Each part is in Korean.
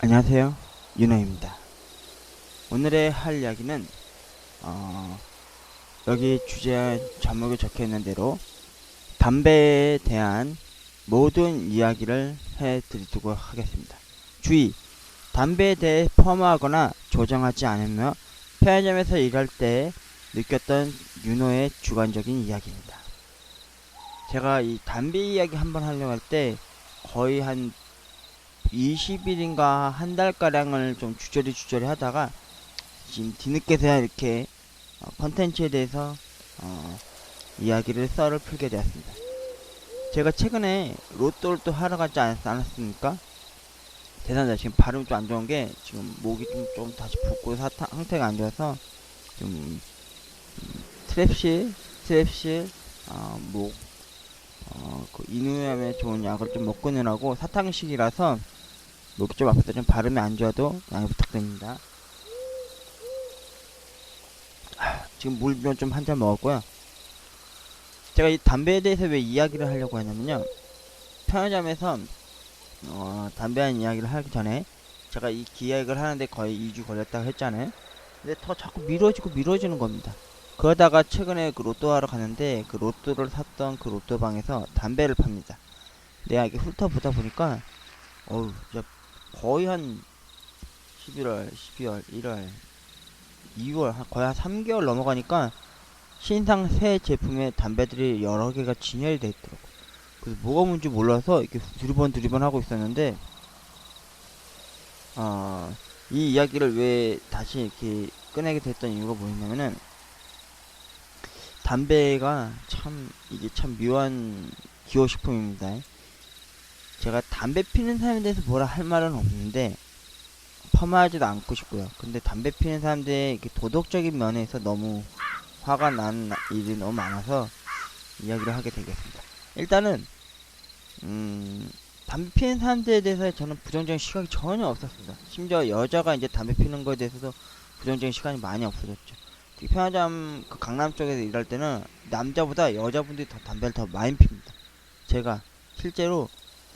안녕하세요, 윤호입니다. 오늘의 할 이야기는 여기 주제 제목에 적혀있는 대로 담배에 대한 모든 이야기를 해드리도록 하겠습니다. 주의! 담배에 대해 폄하하거나 조정하지 않으며 편의점에서 일할 때 느꼈던 윤호의 주관적인 이야기입니다. 제가 이 담배 이야기 한번 하려고 할 때 거의 한 20일인가 한 달가량을 좀 주저리 하다가 지금 뒤늦게서야 이렇게 컨텐츠에 대해서 이야기를 썰을 풀게 되었습니다. 제가 최근에 로또를 또 하러 가지 않았습니까? 대단하다. 지금 발음이 좀 안 좋은 게 지금 목이 좀 다시 붓고 상태가 안 좋아서 좀 트랩실 목 그 인후염에 좋은 약을 좀 먹고 느라고 사탕식이라서 목이 좀 아파서 좀 발음이 안 좋아도 양해 부탁드립니다. 지금 물 좀 한 잔 먹었고요. 제가 이 담배에 대해서 왜 이야기를 하려고 하냐면요. 편의점에서 담배 한 이야기를 하기 전에 제가 이 기획을 하는데 거의 2주 걸렸다고 했잖아요. 근데 더 자꾸 미뤄지는 겁니다. 그러다가 최근에 그 로또 하러 갔는데 그 로또를 샀던 그 로또방에서 담배를 팝니다. 내가 이게 훑어보다 보니까 진짜 거의 한 11월, 12월, 1월, 2월 거의 한 3개월 넘어가니까 신상 새 제품의 담배들이 여러 개가 진열이 돼 있더라고. 그래서 뭐가 뭔지 몰라서 이렇게 두리번 하고 있었는데, 이 이야기를 왜 다시 이렇게 꺼내게 됐던 이유가 뭐였냐면은, 담배가 이게 참 묘한 기호식품입니다. 제가 담배 피는 사람에 대해서 뭐라 할 말은 없는데, 폄하하지도 않고 싶고요. 근데 담배 피는 사람들의 이렇게 도덕적인 면에서 너무 화가 난 일이 너무 많아서 이야기를 하게 되겠습니다. 일단은 담배 피는 사람들에 대해서 저는 부정적인 시각이 전혀 없었습니다. 심지어 여자가 이제 담배 피는 거에 대해서도 부정적인 시각이 많이 없어졌죠. 특히 편의점 그 강남 쪽에서 일할 때는 남자보다 여자분들이 더 담배를 더 많이 핍니다. 제가 실제로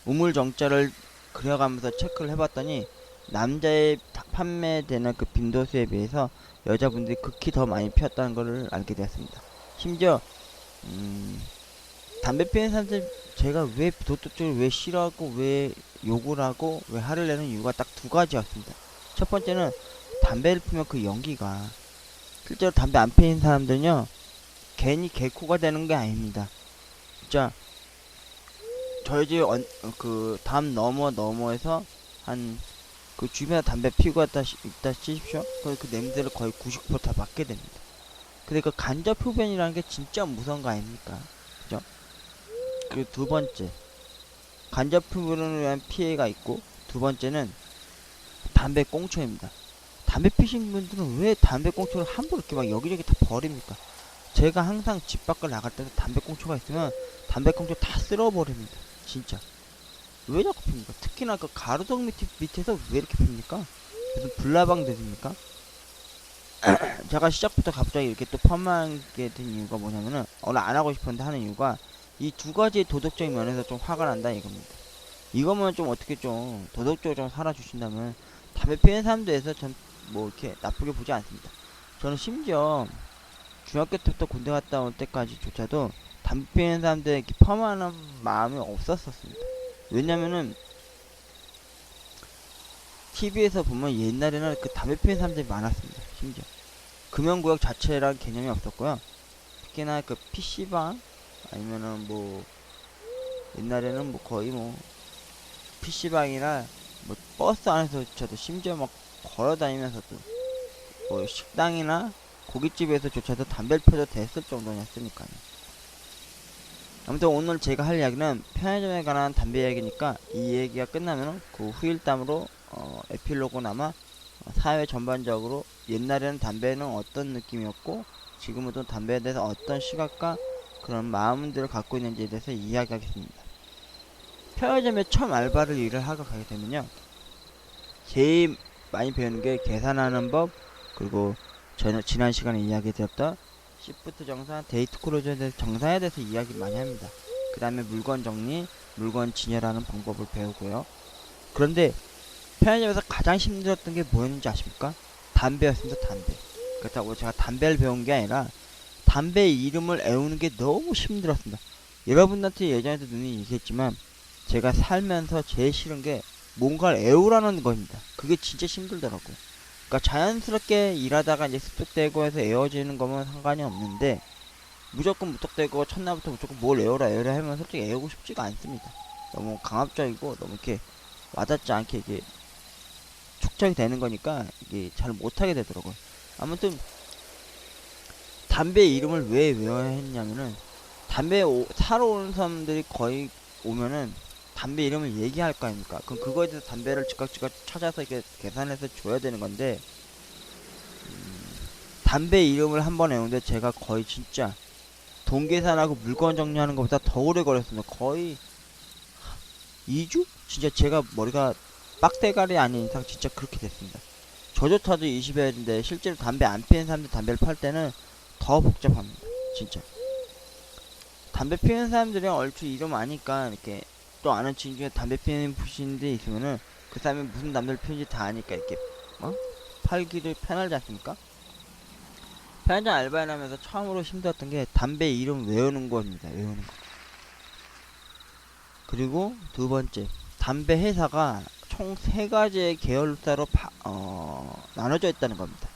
우물정자를 그려가면서 체크를 해봤더니 남자의 판매되는 그 빈도수에 비해서 여자분들이 극히 더 많이 피웠다는 것을 알게 되었습니다. 심지어 담배 피는 사람들 제가 왜 도덕적으로 왜 싫어하고 왜 욕을 하고 왜 화를 내는 이유가 딱 두 가지였습니다. 첫 번째는 담배를 피면 그 연기가 실제로 담배 안 피는 사람들은요 괜히 개코가 되는 게 아닙니다. 진짜 저희 집 그 담 너머에서 한 그 주변에 담배 피고 있다 치십시오. 그 냄새를 거의 90%다 맡게 됩니다. 근데 그 간접 흡연이라는 게 진짜 무서운 거 아닙니까? 그죠? 그리고 두 번째, 간접 흡연으로 인한 피해가 있고, 두 번째는 담배 꽁초입니다. 담배 피신 분들은 왜 담배 꽁초를 함부로 이렇게 막 여기저기 다 버립니까? 제가 항상 집 밖을 나갈 때도 담배 꽁초가 있으면 담배 꽁초 다 쓸어버립니다. 진짜. 왜 자꾸 핍니까? 특히나 그 가로등 밑에서 왜 이렇게 핍니까? 무슨 불나방 되십니까? 제가 시작부터 갑자기 이렇게 또 펌하게 된 이유가 뭐냐면은 원래 안 하고 싶었는데 하는 이유가 이 두 가지 도덕적인 면에서 좀 화가 난다 이겁니다. 이거면 좀 어떻게 좀 도덕적으로 좀 살아주신다면 담배 피는 사람들에서 전 뭐 이렇게 나쁘게 보지 않습니다. 저는 심지어 중학교 때부터 군대 갔다 올 때까지조차도 담배 피는 사람들에 이렇게 펌하는 마음이 없었습니다. 왜냐면은 TV에서 보면 옛날에는 그 담배 피는 사람들이 많았습니다. 심지어 금연구역 자체란 개념이 없었고요. 특히나 그 PC방 아니면은 뭐 옛날에는 뭐 거의 뭐 PC방이나 뭐 버스 안에서 저도 심지어 막 걸어다니면서도 뭐 식당이나 고깃집에서조차도 담배를 펴도 됐을 정도였으니까요. 아무튼 오늘 제가 할 이야기는 편의점에 관한 담배 이야기니까 이 얘기가 끝나면 그 후일담으로 에필로그나마 사회 전반적으로 옛날에는 담배는 어떤 느낌이었고 지금은 또 담배에 대해서 어떤 시각과 그런 마음들을 갖고 있는지에 대해서 이야기하겠습니다. 편의점에 처음 알바를 일을 하고 가게 되면요 제일 많이 배우는 게 계산하는 법, 그리고 지난 시간에 이야기 드렸던 시프트 정산, 데이트 클로즈에 대해서 정산에 대해서 이야기 많이 합니다. 그 다음에 물건 정리, 물건 진열하는 방법을 배우고요. 그런데 편의점에서 가장 힘들었던 게 뭐였는지 아십니까? 담배였습니다. 담배. 그렇다고 제가 담배를 배운 게 아니라 담배 이름을 외우는 게 너무 힘들었습니다. 여러분한테 예전에도 눈이 얘기했지만 제가 살면서 제일 싫은 게 뭔가를 외우라는 겁니다. 그게 진짜 힘들더라고요. 그러니까 자연스럽게 일하다가 이제 습득되고 해서 외워지는 거면 상관이 없는데 무조건 무턱대고 첫날부터 무조건 뭘 외워라 하면 솔직히 외우고 싶지가 않습니다. 너무 강압적이고 너무 이렇게 와닿지 않게 이게 축적이 되는 거니까 이게 잘 못하게 되더라고요. 아무튼 담배 이름을 왜 외워야 했냐면은 사러 오는 사람들이 거의 오면은 담배 이름을 얘기할 거 아닙니까? 그럼 그거에 대해서 담배를 즉각 찾아서 이렇게 계산해서 줘야 되는 건데 담배 이름을 한번 외우는데 제가 거의 진짜 돈 계산하고 물건 정리하는 것보다 더 오래 걸렸습니다. 거의 2주? 진짜 제가 머리가 빡대가리 아닌 이상 진짜 그렇게 됐습니다. 저조차도 20여인데 실제로 담배 안 피는 사람들 담배를 팔 때는 더 복잡합니다. 진짜. 담배 피는 사람들이 얼추 이름 아니까 이렇게 또 아는 친구 중에 담배 피는 분이 있으면은 그 사람이 무슨 담배를 피는지 다 아니까 이렇게 팔기도 편하지 않습니까? 편의점 알바를 하면서 처음으로 힘들었던 게 담배 이름 외우는 겁니다. 외우는 거. 그리고 두 번째, 담배 회사가 총 3가지의 계열사로 나눠져 있다는 겁니다.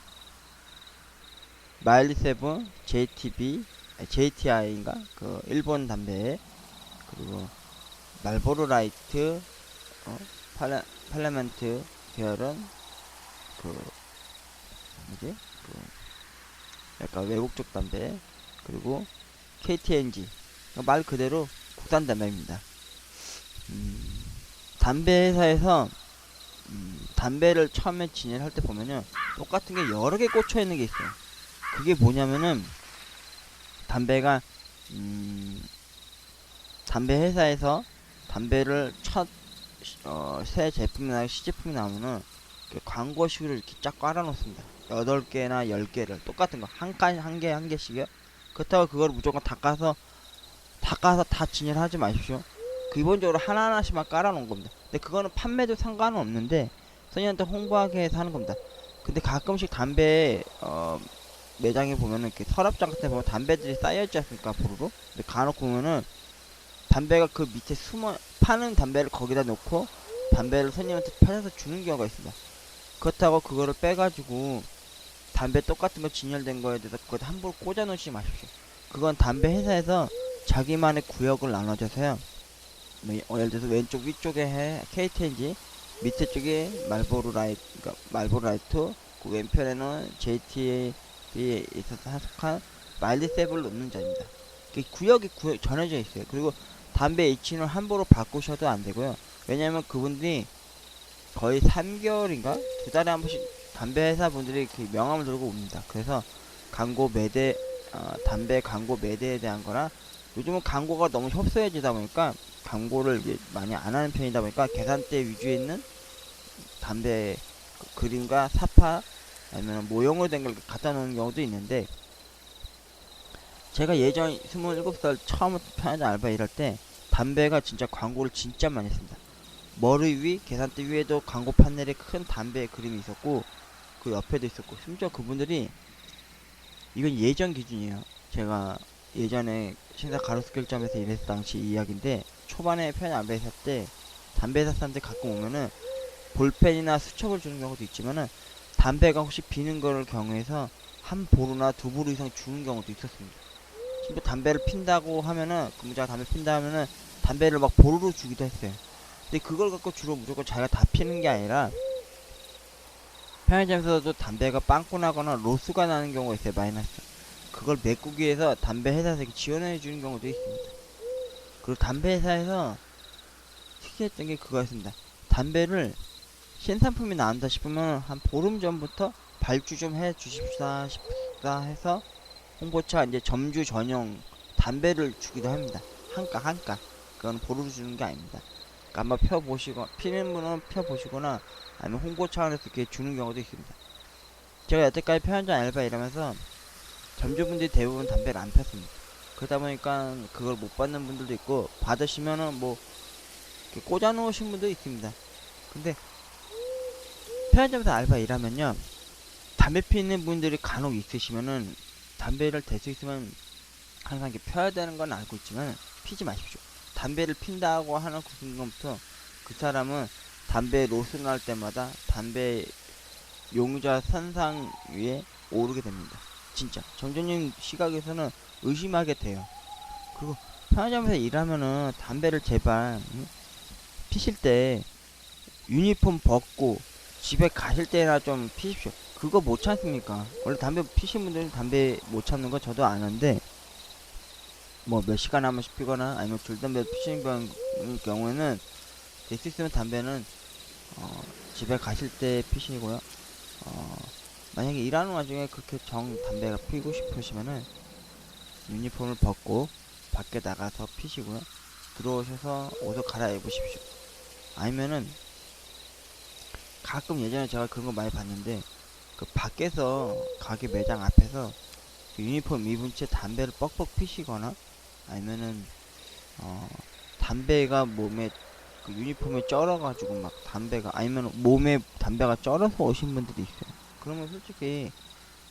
마일리 세븐, JTI인가? 그 일본 담배, 그리고 말보로 라이트, 팔레멘트 계열은 그 뭐지? 약간 외국 쪽 담배, 그리고 KTNG, 말 그대로 국산 담배입니다. 담배 회사에서 담배를 처음에 진행을 할 때 보면은 똑같은 게 여러 개 꽂혀 있는 게 있어요. 그게 뭐냐면은 담배가 담배 회사에서 담배를 새 제품이나 시제품이 나오면은 광고식으로 이렇게 쫙 깔아놓습니다. 8개나 10개를 똑같은 거 한 개씩이요. 그렇다고 그걸 무조건 닦아서 다 진열하지 마십시오. 기본적으로 하나하나씩만 깔아놓은 겁니다. 근데 그거는 판매도 상관은 없는데 손님한테 홍보하기 위해서 하는 겁니다. 근데 가끔씩 담배 매장에 보면은 이렇게 서랍장 같은 데 보면 담배들이 쌓여있지 않습니까? 보루로. 근데 간혹 보면은 담배가 그 밑에 파는 담배를 거기다 놓고 담배를 손님한테 팔아서 주는 경우가 있습니다. 그렇다고 그거를 빼가지고 담배 똑같은 거 진열된 거에 대해서 그걸 함부로 꽂아 놓지 마십시오. 그건 담배 회사에서 자기만의 구역을 나눠줘서요. 예를 들어서 왼쪽 위쪽에 KTNG, 밑에 쪽에 말보로 라이트, 그 왼편에는 JTA에 있어서 속한 마일리 세븐을 놓는 자입니다. 구역이 정해져 있어요. 그리고 담배 H는 함부로 바꾸셔도 안 되고요. 왜냐면 그분들이 거의 3개월인가? 2달에 한 번씩 담배 회사 분들이 이렇게 명함을 들고 옵니다. 그래서 담배 광고 매대에 대한 거나 요즘은 광고가 너무 협소해지다 보니까 광고를 이제 많이 안 하는 편이다 보니까 계산대 위주에 있는 담배 그림과 사파 아니면 모형으로 된 걸 갖다 놓는 경우도 있는데 제가 예전 27살 처음부터 편의점 알바 일할 때 담배가 진짜 광고를 진짜 많이 했습니다. 머리 위, 계산대 위에도 광고 판넬에 큰 담배 그림이 있었고 그 옆에도 있었고 심지어 그분들이 이건 예전 기준이에요. 제가 예전에 신사 가로수길점에서 일했을 당시 이야기인데 초반에 편의점 알바 했을 때 담배 회사 사람들 가끔 오면은 볼펜이나 수첩을 주는 경우도 있지만은 담배가 혹시 비는 거를 경우에서 한 보루나 2보루 이상 주는 경우도 있었습니다. 심지어 담배를 핀다고 하면은 근무자가 담배 핀다 하면은 담배를 막 보루로 주기도 했어요. 근데 그걸 갖고 주로 무조건 자기가 다 피는 게 아니라 편의점에서도 담배가 빵꾸 나거나 로스가 나는 경우가 있어요. 마이너스. 그걸 메꾸기 위해서 담배 회사에서 지원해 주는 경우도 있습니다. 그리고 담배 회사에서 특이했던 게 그거였습니다. 담배를 신상품이 나온다 싶으면 한 보름 전부터 발주 좀 해 주십사 싶다 해서 홍보차 이제 점주 전용 담배를 주기도 합니다. 한가. 그건 보루로 주는 게 아닙니다. 그러니까 한번 피는 분은 펴보시거나 아니면 홍보 차원에서 이렇게 주는 경우도 있습니다. 제가 여태까지 편의점 알바 일하면서 점주분들이 대부분 담배를 안 폈습니다. 그러다 보니까 그걸 못 받는 분들도 있고 받으시면은 뭐 이렇게 꽂아 놓으신 분도 있습니다. 근데 편의점에서 알바 일하면요, 담배 피는 분들이 간혹 있으시면은 담배를 댈 수 있으면 항상 이렇게 펴야 되는 건 알고 있지만 피지 마십시오. 담배를 핀다고 하는 그 순간부터 그 사람은 담배 로스를 할 때마다 담배 용자 선상 위에 오르게 됩니다. 진짜 정전님 시각에서는 의심하게 돼요. 그리고 편의점에서 일하면은 담배를 제발 피실 때 유니폼 벗고 집에 가실 때나 좀 피십시오. 그거 못 참습니까? 원래 담배 피신 분들은 담배 못 참는 거 저도 아는데, 뭐 몇 시간 한 번씩 피거나 아니면 줄담배 피시는 경우에는 될 수 있으면 담배는 집에 가실 때 피시고요. 만약에 일하는 와중에 그렇게 담배가 피고 싶으시면은 유니폼을 벗고 밖에 나가서 피시고요. 들어오셔서 옷을 갈아입으십시오. 아니면은 가끔 예전에 제가 그런 거 많이 봤는데, 그 밖에서 가게 매장 앞에서 그 유니폼 입은 채 담배를 뻑뻑 피시거나 아니면은 담배가 몸에 그 유니폼에 쩔어가지고 막 담배가, 아니면 몸에 담배가 쩔어서 오신 분들이 있어요. 그러면 솔직히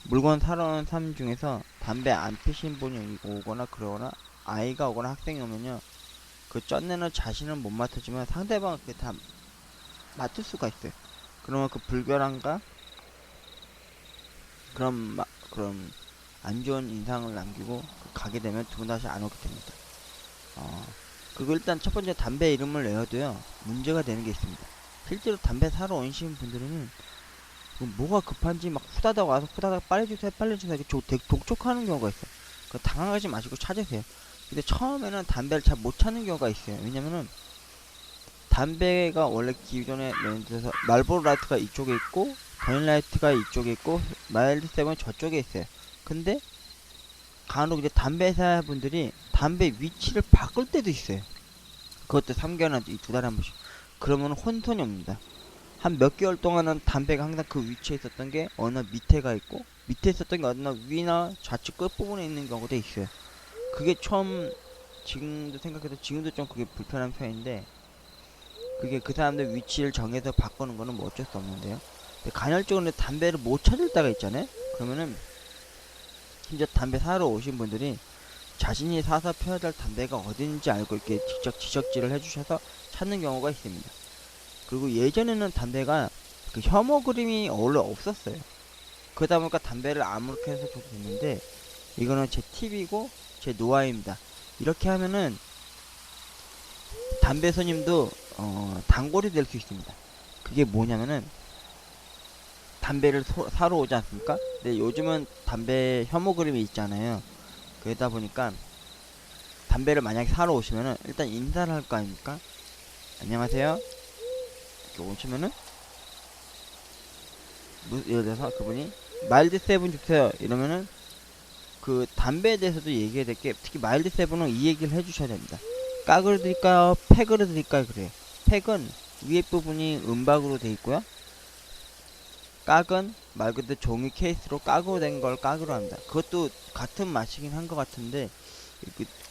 물건 사러 오는 사람 중에서 담배 안 피신 분이 오거나 그러거나 아이가 오거나 학생이 오면요, 그 쩐내는 자신은 못 맡아주면 상대방은 그게 다 맡을 수가 있어요. 그러면 그 불결함과 그런 안 좋은 인상을 남기고 가게 되면 두 분 다시 안 오게 됩니다. 그리고 일단 첫 번째 담배 이름을 내어도요, 문제가 되는 게 있습니다. 실제로 담배 사러 오신 분들은 뭐가 급한지 막 후다닥 와서 후다닥 빨리 주세요 빨리 주세요 이렇게 되게 독촉하는 경우가 있어요. 당황하지 마시고 찾으세요. 근데 처음에는 담배를 잘 못 찾는 경우가 있어요. 왜냐면은 담배가 원래 기존에 예를 들어서 말보로 라이트가 이쪽에 있고 버닐라이트가 이쪽에 있고 마일드 세븐이 저쪽에 있어요. 근데 간혹 이제 담배사 분들이 담배 위치를 바꿀 때도 있어요. 그것도 3개월이나 이 2달에 한 번씩. 그러면 혼선이 옵니다. 한 몇 개월 동안은 담배가 항상 그 위치에 있었던 게 어느 밑에가 있고, 밑에 있었던 게 어느 위나 좌측 끝부분에 있는 경우도 있어요. 그게 처음, 지금도 생각해도 지금도 좀 그게 불편한 편인데, 그게 그 사람들 위치를 정해서 바꾸는 거는 뭐 어쩔 수 없는데요. 근데 간헐적으로 담배를 못 찾을 때가 있잖아요. 그러면은 심지어 담배 사러 오신 분들이 자신이 사서 펴야 될 담배가 어딘지 알고 이렇게 직접 지적질을 해주셔서 찾는 경우가 있습니다. 그리고 예전에는 담배가 그 혐오 그림이 원래 없었어요. 그러다 보니까 담배를 아무렇게 해서 줘도 됐는데, 이거는 제 팁이고 제 노하우입니다. 이렇게 하면은 담배 손님도 단골이 될 수 있습니다. 그게 뭐냐면은 담배를 사러 오지 않습니까? 근데 요즘은 담배 혐오 그림이 있잖아요. 그러다 보니까 담배를 만약에 사러 오시면은 일단 인사를 할 거 아닙니까? 안녕하세요. 이렇게 오시면은 예를 들어서 그분이 마일드 세븐 주세요 이러면은 그 담배에 대해서도 얘기해야 될 게, 특히 마일드 세븐은 이 얘기를 해주셔야 됩니다. 깍으로 드릴까요? 팩으로 드릴까요? 그래요. 팩은 위에 부분이 은박으로 돼 있고요. 깍은 말 그대로 종이 케이스로 깍으로 된 걸 깍으로 합니다. 그것도 같은 맛이긴 한 것 같은데,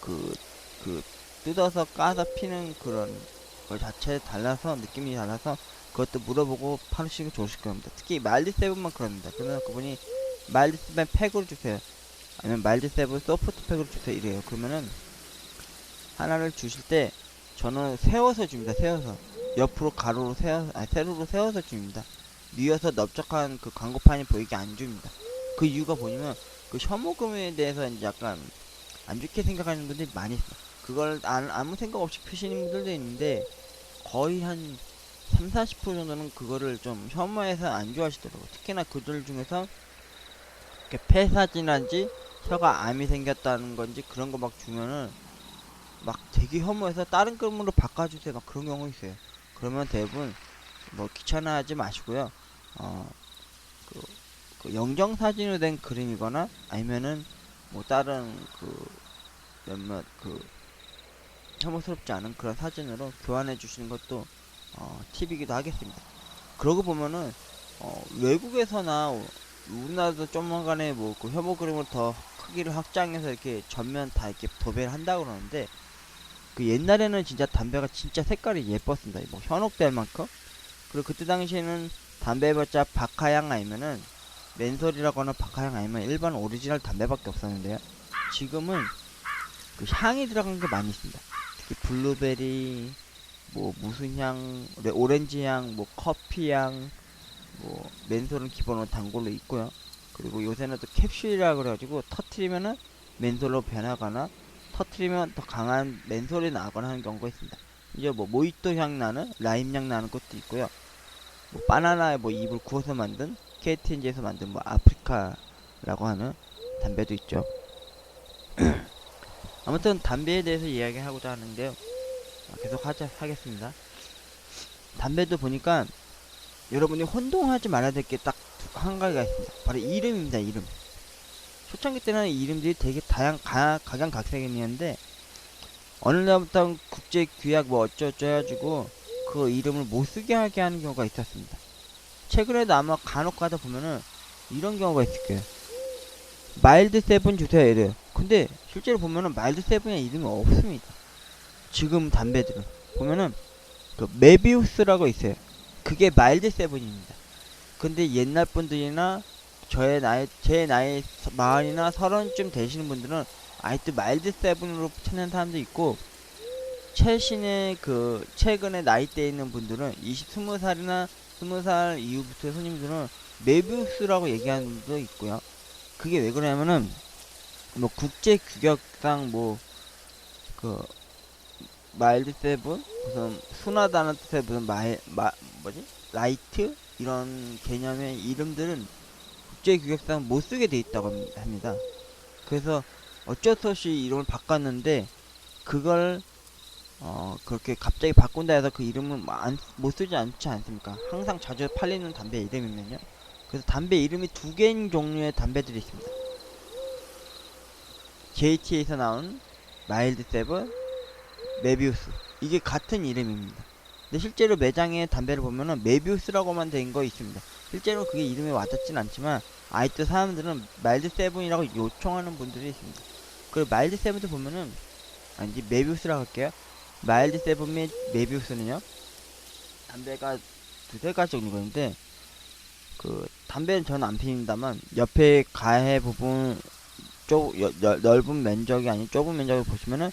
그 뜯어서 까서 피는 그런 걸 자체 달라서, 느낌이 달라서 그것도 물어보고 파시면 좋으실 겁니다. 특히 마일드 세븐만 그럽니다. 그러면 그분이 마일드 세븐 팩으로 주세요, 아니면 마일드 세븐 소프트 팩으로 주세요 이래요. 그러면은 하나를 주실 때 저는 세워서 줍니다. 세워서 옆으로 가로로 세로로 세워서 줍니다. 뉘어서 넓적한 그 광고판이 보이게 안 줍니다. 그 이유가 뭐냐면 그 혐오금에 대해서 이제 약간 안 좋게 생각하는 분들이 많이 있어요. 그걸 아무 생각 없이 피시는 분들도 있는데, 거의 한 30-40% 정도는 그거를 좀 혐오해서 안 좋아하시더라고요. 특히나 그들 중에서 이렇게 폐사진한지 혀가 암이 생겼다는 건지 그런 거 막 주면은 막 되게 혐오해서 다른 그림으로 바꿔주세요 막 그런 경우 있어요. 그러면 대부분 뭐 귀찮아하지 마시고요. 어, 그 영정사진으로 된 그림이거나 아니면은 뭐 다른 그 몇몇 그 혐오스럽지 않은 그런 사진으로 교환해 주시는 것도 팁이기도 하겠습니다. 그러고 보면은 외국에서나 우리나라도 조만간에 뭐 그 혐오 그림을 더 크기를 확장해서 이렇게 전면 다 이렇게 도배를 한다고 그러는데, 그 옛날에는 진짜 담배가 진짜 색깔이 예뻤습니다. 뭐 현혹될 만큼. 그리고 그때 당시에는 담배 해봤자 박하향 아니면은 맨솔이라거나 박하향 아니면 일반 오리지널 담배밖에 없었는데요. 지금은 그 향이 들어간 게 많이 있습니다. 특히 블루베리, 뭐 무슨 향, 오렌지 향, 뭐 커피 향, 뭐 맨솔은 기본으로 단 걸로 있고요. 그리고 요새는 또 캡슐이라 그래가지고 터트리면은 맨솔로 변하거나 터트리면 더 강한 맨솔이 나거나 하는 경우가 있습니다. 이제 뭐 모히또 향 나는 라임 향 나는 것도 있고요. 뭐 바나나에 뭐 잎을 구워서 만든 KTNG에서 만든 뭐 아프리카라고 하는 담배도 있죠. 아무튼 담배에 대해서 이야기하고자 하는데요. 계속 하겠습니다. 담배도 보니까 여러분이 혼동하지 말아야 될 게 딱 한 가지가 있습니다. 바로 이름입니다. 이름. 초창기 때는 이름들이 되게 각양각색이었는데 어느 날부터 국제 규약 뭐 어쩌고저쩌고 해가지고 그 이름을 못 쓰게 하게 하는 경우가 있었습니다. 최근에도 아마 간혹 가다 보면은 이런 경우가 있을 거예요. 마일드 세븐 주세요 이래요. 근데 실제로 보면은 마일드 세븐의 이름이 없습니다. 지금 담배들은 보면은 그 메비우스라고 있어요. 그게 마일드 세븐입니다. 근데 옛날 분들이나 제 나이 마흔이나 서른쯤 되시는 분들은 아직도 마일드 세븐으로 찾는 사람도 있고, 최근에 나이대에 있는 분들은 20살이나 20살 이후부터 손님들은 메비우스라고 얘기하는 분도 있고요. 그게 왜 그러냐면은 뭐 국제 규격상 뭐 그 마일드 세븐 무슨 순하다는 뜻의 무슨 라이트 이런 개념의 이름들은 국제 규격상 못 쓰게 돼 있다고 합니다. 그래서 어쩔 수 없이 이름을 바꿨는데 그걸 그렇게 갑자기 바꾼다 해서 그 이름은 못 쓰지 않지 않습니까? 항상 자주 팔리는 담배 이름이면요. 그래서 담배 이름이 두 개인 종류의 담배들이 있습니다. JT에서 나온 마일드 세븐, 메비우스, 이게 같은 이름입니다. 근데 실제로 매장에 담배를 보면은 메비우스라고만 된 거 있습니다. 실제로 그게 이름이 와닿진 않지만 아직도 사람들은 마일드 세븐이라고 요청하는 분들이 있습니다. 그리고 마일드 세븐도 보면은 아니지 메비우스라고 할게요. 마일드 세븐 및 메비우스는요, 담배가 두세 가지 종류가 있는데 그 담배는 저는 안 피입니다만 옆에 가해 부분 넓은 면적이 아닌 좁은 면적을 보시면은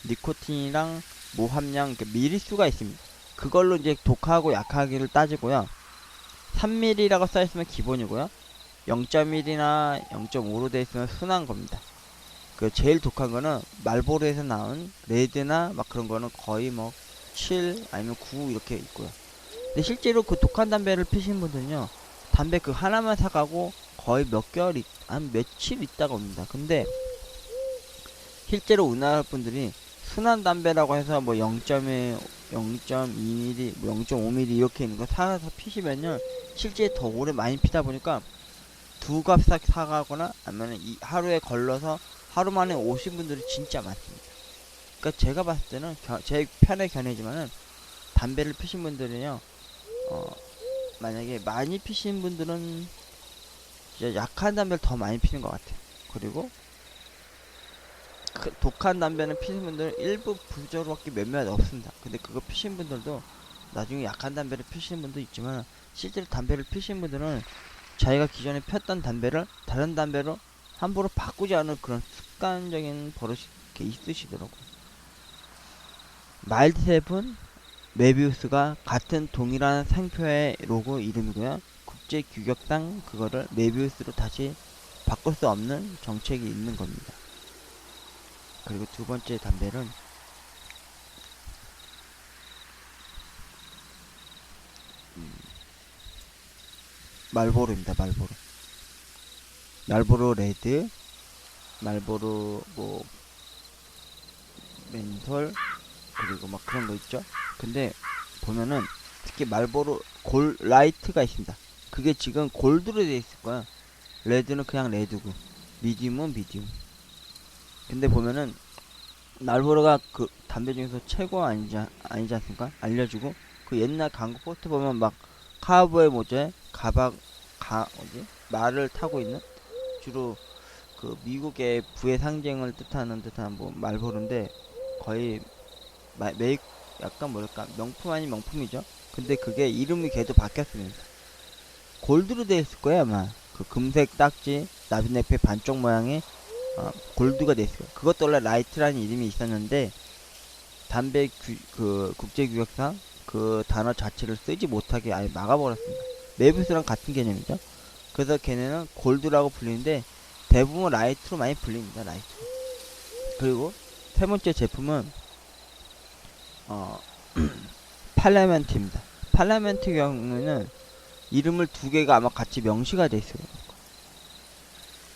니코틴이랑 모함량 미리수가 있습니다. 그걸로 이제 독하고 약하기를 따지고요. 3mm라고 써있으면 기본이고요. 0.1이나 0.5로 되어 있으면 순한 겁니다. 그 제일 독한 거는 말보로에서 나온 레드나 막 그런 거는 거의 뭐 7 아니면 9 이렇게 있고요. 근데 실제로 그 독한 담배를 피신 분들은요, 담배 그 하나만 사가고 거의 몇 개월 한 며칠 있다가 옵니다. 근데 실제로 우리나라 분들이 순한 담배라고 해서 뭐 0.1, 0.2mm, 뭐 0.5mm 이렇게 있는 거 사서 피시면요, 실제 더 오래 많이 피다 보니까 두 값 사가거나 아니면 하루에 걸러서 하루 만에 오신 분들이 진짜 많습니다. 그러니까 제가 봤을 때는 제 편의 견해지만은 담배를 피신 분들은요, 만약에 많이 피신 분들은 진짜 약한 담배를 더 많이 피는 것 같아요. 그리고 독한 담배는 피신 분들은 일부 부조로밖에 몇몇 없습니다. 근데 그거 피신 분들도 나중에 약한 담배를 피시는 분도 있지만 실제로 담배를 피신 분들은 자기가 기존에 폈던 담배를 다른 담배로 함부로 바꾸지 않을 그런 습관적인 버릇이 이렇게 있으시더라고요. 마일드 세븐, 메비우스가 같은 동일한 상표의 로고 이름이고요. 국제 규격상 그거를 메비우스로 다시 바꿀 수 없는 정책이 있는 겁니다. 그리고 두 번째 담배는 말보로입니다. 말보로 레드, 말보로 뭐 멘톨, 그리고 막 그런 거 있죠. 근데 보면은 특히 말보로 라이트가 있습니다. 그게 지금 골드로 되어 있을 거야. 레드는 그냥 레드고 미디움은 미디움. 근데 보면은 말보로가 그 담배 중에서 최고 아니지 않습니까? 알려주고 그 옛날 광고 포스터 보면 막 카우보이 모자에 말을 타고 있는, 주로 그 미국의 부의 상징을 뜻하는 뭐 말보로인데 거의 약간 뭐랄까 명품 아닌 명품이죠. 근데 그게 이름이 걔도 바뀌었습니다. 골드로 되어 있을 거예요 아마. 그 금색 딱지 나비네페 반쪽 모양의 골드가 되어 있을 거예요. 그것도 원래 라이트라는 이름이 있었는데 담배 그 국제규격상 그 단어 자체를 쓰지 못하게 아예 막아버렸습니다. 메비우스랑 같은 개념이죠. 그래서 걔네는 골드라고 불리는데 대부분 라이트로 많이 불립니다. 라이트. 그리고 세 번째 제품은 팔라멘트입니다. 팔라멘트 경우는 이름을 두 개가 아마 같이 명시가 돼 있어요.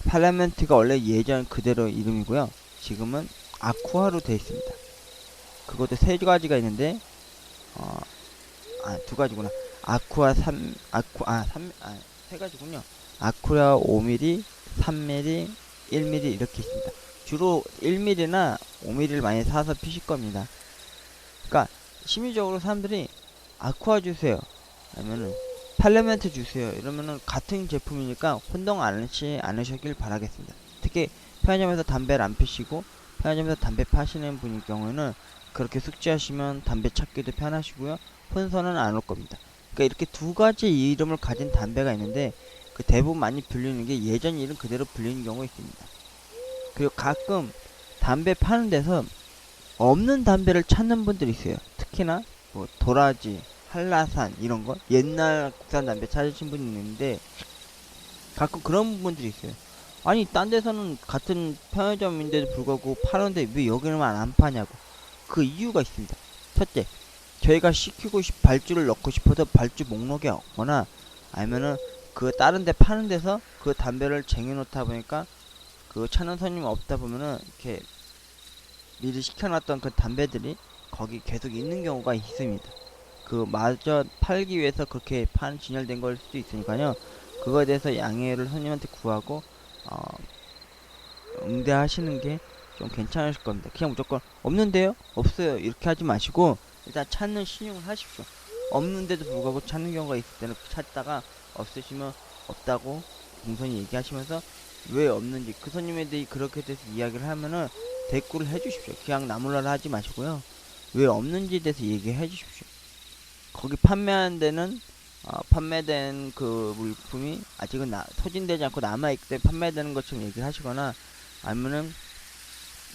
팔라멘트가 원래 예전 그대로 이름이고요. 지금은 아쿠아로 돼 있습니다. 그것도 세 가지가 있는데 두 가지구나. 아쿠아 3 세 가지군요. 아쿠아 5mm, 3mm, 1mm 이렇게 있습니다. 주로 1mm나 5mm를 많이 사서 피실 겁니다. 그러니까 심리적으로 사람들이 아쿠아 주세요, 아니면은 팔레멘트 주세요 이러면은 같은 제품이니까 혼동 않으시길 바라겠습니다. 특히 편의점에서 담배를 안 피시고 편의점에서 담배 파시는 분일 경우에는 그렇게 숙지하시면 담배 찾기도 편하시고요, 혼선은 안 올 겁니다. 그러니까 이렇게 두 가지 이름을 가진 담배가 있는데 그 대부분 많이 불리는 게 예전 이름 그대로 불리는 경우가 있습니다. 그리고 가끔 담배 파는 데서 없는 담배를 찾는 분들이 있어요. 특히나 뭐 도라지, 한라산 이런 거 옛날 국산 담배 찾으신 분이 있는데 가끔 그런 분들이 있어요. 아니 딴 데서는 같은 편의점인데도 불구하고 파는데 왜 여기는만 안 파냐고. 그 이유가 있습니다. 첫째, 저희가 발주를 넣고 싶어도 발주 목록에 없거나 아니면은 그 다른 데 파는 데서 그 담배를 쟁여놓다 보니까 그 찾는 손님이 없다 보면은 이렇게 미리 시켜놨던 그 담배들이 거기 계속 있는 경우가 있습니다. 그 마저 팔기 위해서 그렇게 진열된 걸 수도 있으니까요. 그거에 대해서 양해를 손님한테 구하고 응대하시는 게 좀 괜찮으실 겁니다. 그냥 무조건 없는데요? 없어요 이렇게 하지 마시고 일단 찾는 신용을 하십시오. 없는데도 불구하고 찾는 경우가 있을 때는 찾다가 없으시면 없다고 공손히 얘기하시면서 왜 없는지 그 손님에 대해 그렇게 돼서 이야기를 하면은 대꾸를 해주십시오. 그냥 나몰라라 하지 마시고요. 왜 없는지에 대해서 얘기해 주십시오. 거기 판매하는 데는 판매된 그 물품이 아직은 소진되지 않고 남아있기 때문에 판매되는 것처럼 얘기를 하시거나 아니면은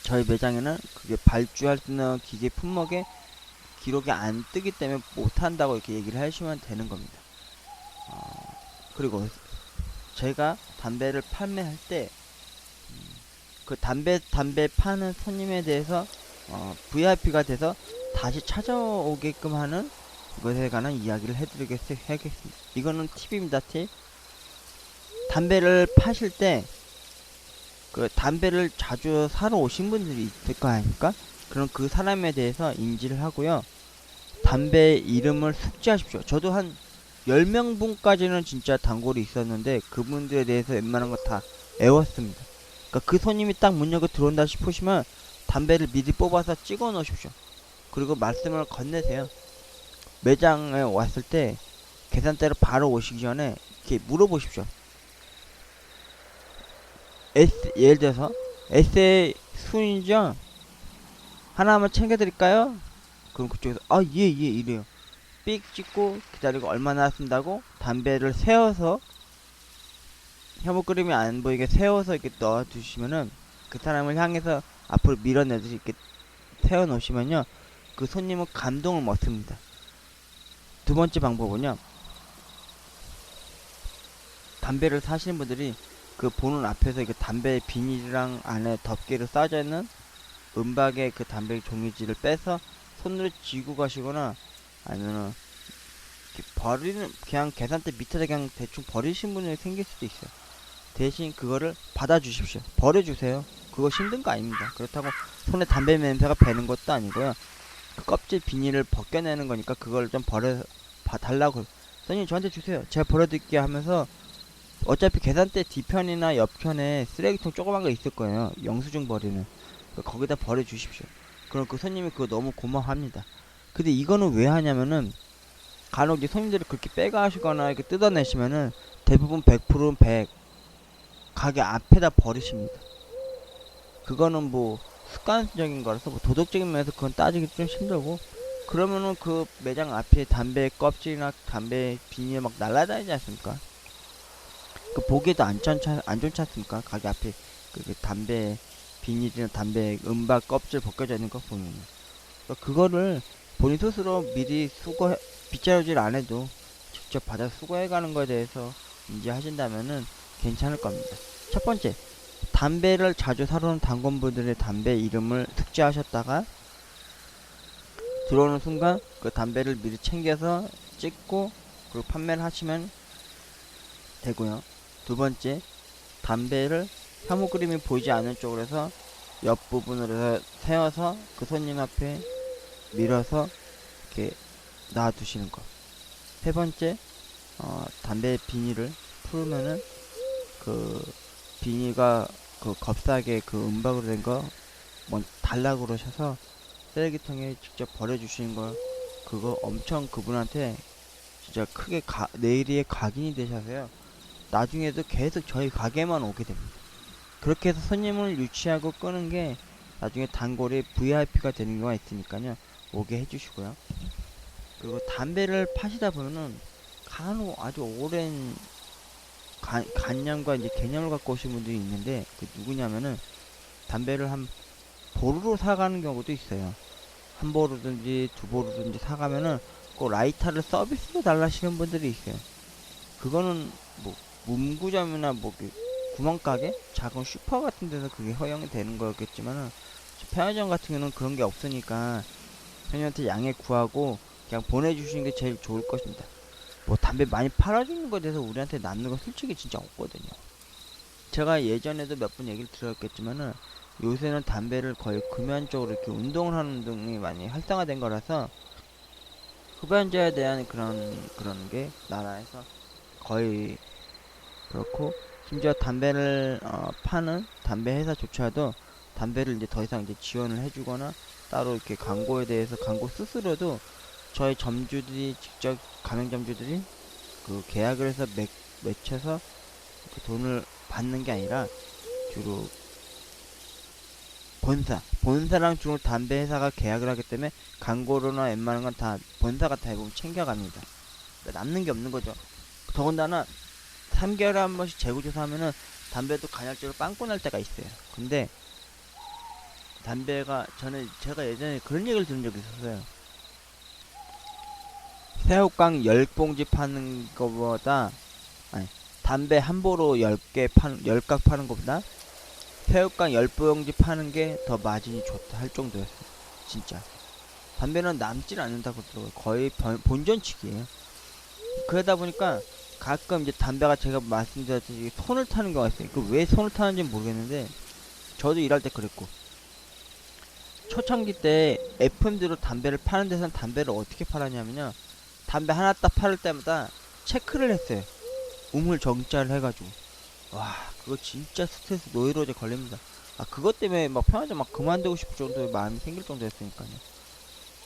저희 매장에는 그게 발주할 수 있는 기계 품목에 기록이 안 뜨기 때문에 못한다고 이렇게 얘기를 하시면 되는 겁니다. 그리고 제가 담배를 판매할 때 그 담배 파는 손님에 대해서 VIP가 돼서 다시 찾아오게끔 하는 것에 관한 이야기를 해드리겠습니다. 이거는 팁입니다. 팁. 담배를 파실 때 그 담배를 자주 사러 오신 분들이 있을 거 아닙니까? 그럼 그 사람에 대해서 인지를 하고요. 담배 이름을 숙지하십시오. 저도 한 10명분까지는 진짜 단골이 있었는데 그분들에 대해서 웬만한 거 다 외웠습니다. 그러니까 그 손님이 딱 문 열고 들어온다 싶으시면 담배를 미리 뽑아서 찍어 놓으십시오. 그리고 말씀을 건네세요. 매장에 왔을 때 계산대로 바로 오시기 전에 이렇게 물어보십시오. 예를 들어서 에세이 순이죠? 하나만 챙겨드릴까요? 그럼 그쪽에서 예 이래요. 삑 찍고 기다리고 얼마나 하신다고 담배를 세워서 혐오그림이 안 보이게 세워서 이렇게 넣어두시면은 그 사람을 향해서 앞으로 밀어내듯이 이렇게 세워놓으시면요 그 손님은 감동을 먹습니다. 두 번째 방법은요, 담배를 사시는 분들이 그 보는 앞에서 이렇게 담배 비닐이랑 안에 덮개로 싸져 있는 은박의 그 담배 종이지를 빼서 손으로 쥐고 가시거나 아니면은 버리는 그냥 계산대 밑에다 그냥 대충 버리신 분이 생길 수도 있어요. 대신 그거를 받아주십시오. 버려주세요. 그거 힘든 거 아닙니다. 그렇다고 손에 담배 냄새가 배는 것도 아니고요. 그 껍질 비닐을 벗겨내는 거니까 그걸 좀 달라고. 선생님 저한테 주세요. 제가 버려드릴게요 하면서 어차피 계산대 뒤편이나 옆편에 쓰레기통 조그만 거 있을 거예요. 영수증 버리는. 거기다 버려주십시오. 그럼 그 손님이 그거 너무 고마워합니다. 근데 이거는 왜 하냐면은 간혹 이제 손님들이 그렇게 빼가시거나 이렇게 뜯어내시면은 대부분 100%는 100 가게 앞에다 버리십니다. 그거는 뭐 습관적인 거라서 뭐 도덕적인 면에서 그건 따지기 좀 힘들고, 그러면은 그 매장 앞에 담배 껍질이나 담배 비닐 막 날라다니지 않습니까? 그 보기에도 안 좋지 않습니까? 가게 앞에 그 담배 비닐이나 담배 은박 껍질 벗겨져 있는 거 보면 그거를 본인 스스로 미리 빗자루질 안 해도 직접 받아 수거해 가는 거에 대해서 인지하신다면은 괜찮을 겁니다. 첫 번째, 담배를 자주 사러 오는 단골분들의 담배 이름을 숙지하셨다가 들어오는 순간 그 담배를 미리 챙겨서 찍고 그리고 판매를 하시면 되고요. 두 번째, 담배를 혐오 그림이 보이지 않는 쪽으로 해서 옆부분으로 해서 세워서 그 손님 앞에 밀어서 이렇게 놔두시는 거. 세 번째, 담배 비닐을 풀면은 그 비닐과 그 겉사계 그 은박으로 된 거 달라고 그러셔서 쓰레기통에 직접 버려주시는 걸 그거 엄청 그분한테 진짜 크게 내일의 각인이 되셔서요. 나중에도 계속 저희 가게만 오게 됩니다. 그렇게 해서 손님을 유치하고 끄는 게 나중에 단골이 VIP가 되는 경우가 있으니까요. 오게 해주시고요. 그리고 담배를 파시다 보면은 간혹 아주 오랜 관념과 이제 개념을 갖고 오신 분들이 있는데 그 누구냐면은 담배를 한 보루로 사가는 경우도 있어요. 한 보루든지 두 보루든지 사가면은 꼭 라이터를 서비스로 달라시는 분들이 있어요. 그거는 뭐 문구점이나 뭐 구멍가게 작은 슈퍼 같은 데서 그게 허용이 되는 거겠지만은 편의점 같은 경우는 그런 게 없으니까 손님한테 양해 구하고 그냥 보내주시는 게 제일 좋을 것입니다. 뭐 담배 많이 팔아주는 거에 대해서 우리한테 남는 건 솔직히 진짜 없거든요. 제가 예전에도 몇 번 얘기를 드렸겠지만은 요새는 담배를 거의 금연적으로 이렇게 운동을 하는 운동이 많이 활성화된 거라서 흡연자에 대한 그런 게 나라에서 거의 그렇고 심지어 담배를 파는 담배 회사조차도 담배를 이제 더 이상 이제 지원을 해주거나 따로 이렇게 광고에 대해서 광고 스스로도 저희 점주들이 직접 가맹점주들이 그 계약을 해서 맺혀서 그 돈을 받는 게 아니라 주로 본사랑 주로 담배 회사가 계약을 하기 때문에 광고로나 웬만한 건 다 본사가 대부분 챙겨갑니다. 그러니까 남는 게 없는 거죠. 더군다나 3개월에 한 번씩 재고조사하면은 담배도 간헐적으로 빵꾸 날 때가 있어요. 근데 담배가 제가 예전에 그런 얘기를 들은 적이 있었어요. 새우깡 10봉지 파는 거보다 아니 담배 한 보로 10각 파는 것보다 새우깡 10봉지 파는 게 더 마진이 좋다 할 정도였어요. 진짜 담배는 남질 않는다고 그러더라고요. 거의 본전치기예요. 그러다 보니까 가끔 이제 담배가 제가 말씀드렸듯이 손을 타는 경우가 있어요. 그 왜 손을 타는지 모르겠는데 저도 일할 때 그랬고 초창기 때 FM대로 담배를 파는 데서는 담배를 어떻게 팔았냐면요. 담배 하나 딱 팔을 때마다 체크를 했어요. 우물 정자를 해가지고. 와, 그거 진짜 스트레스 노이로제 걸립니다. 그것 때문에 막 편하게 막 그만두고 싶을 정도의 마음이 생길 정도였으니까요.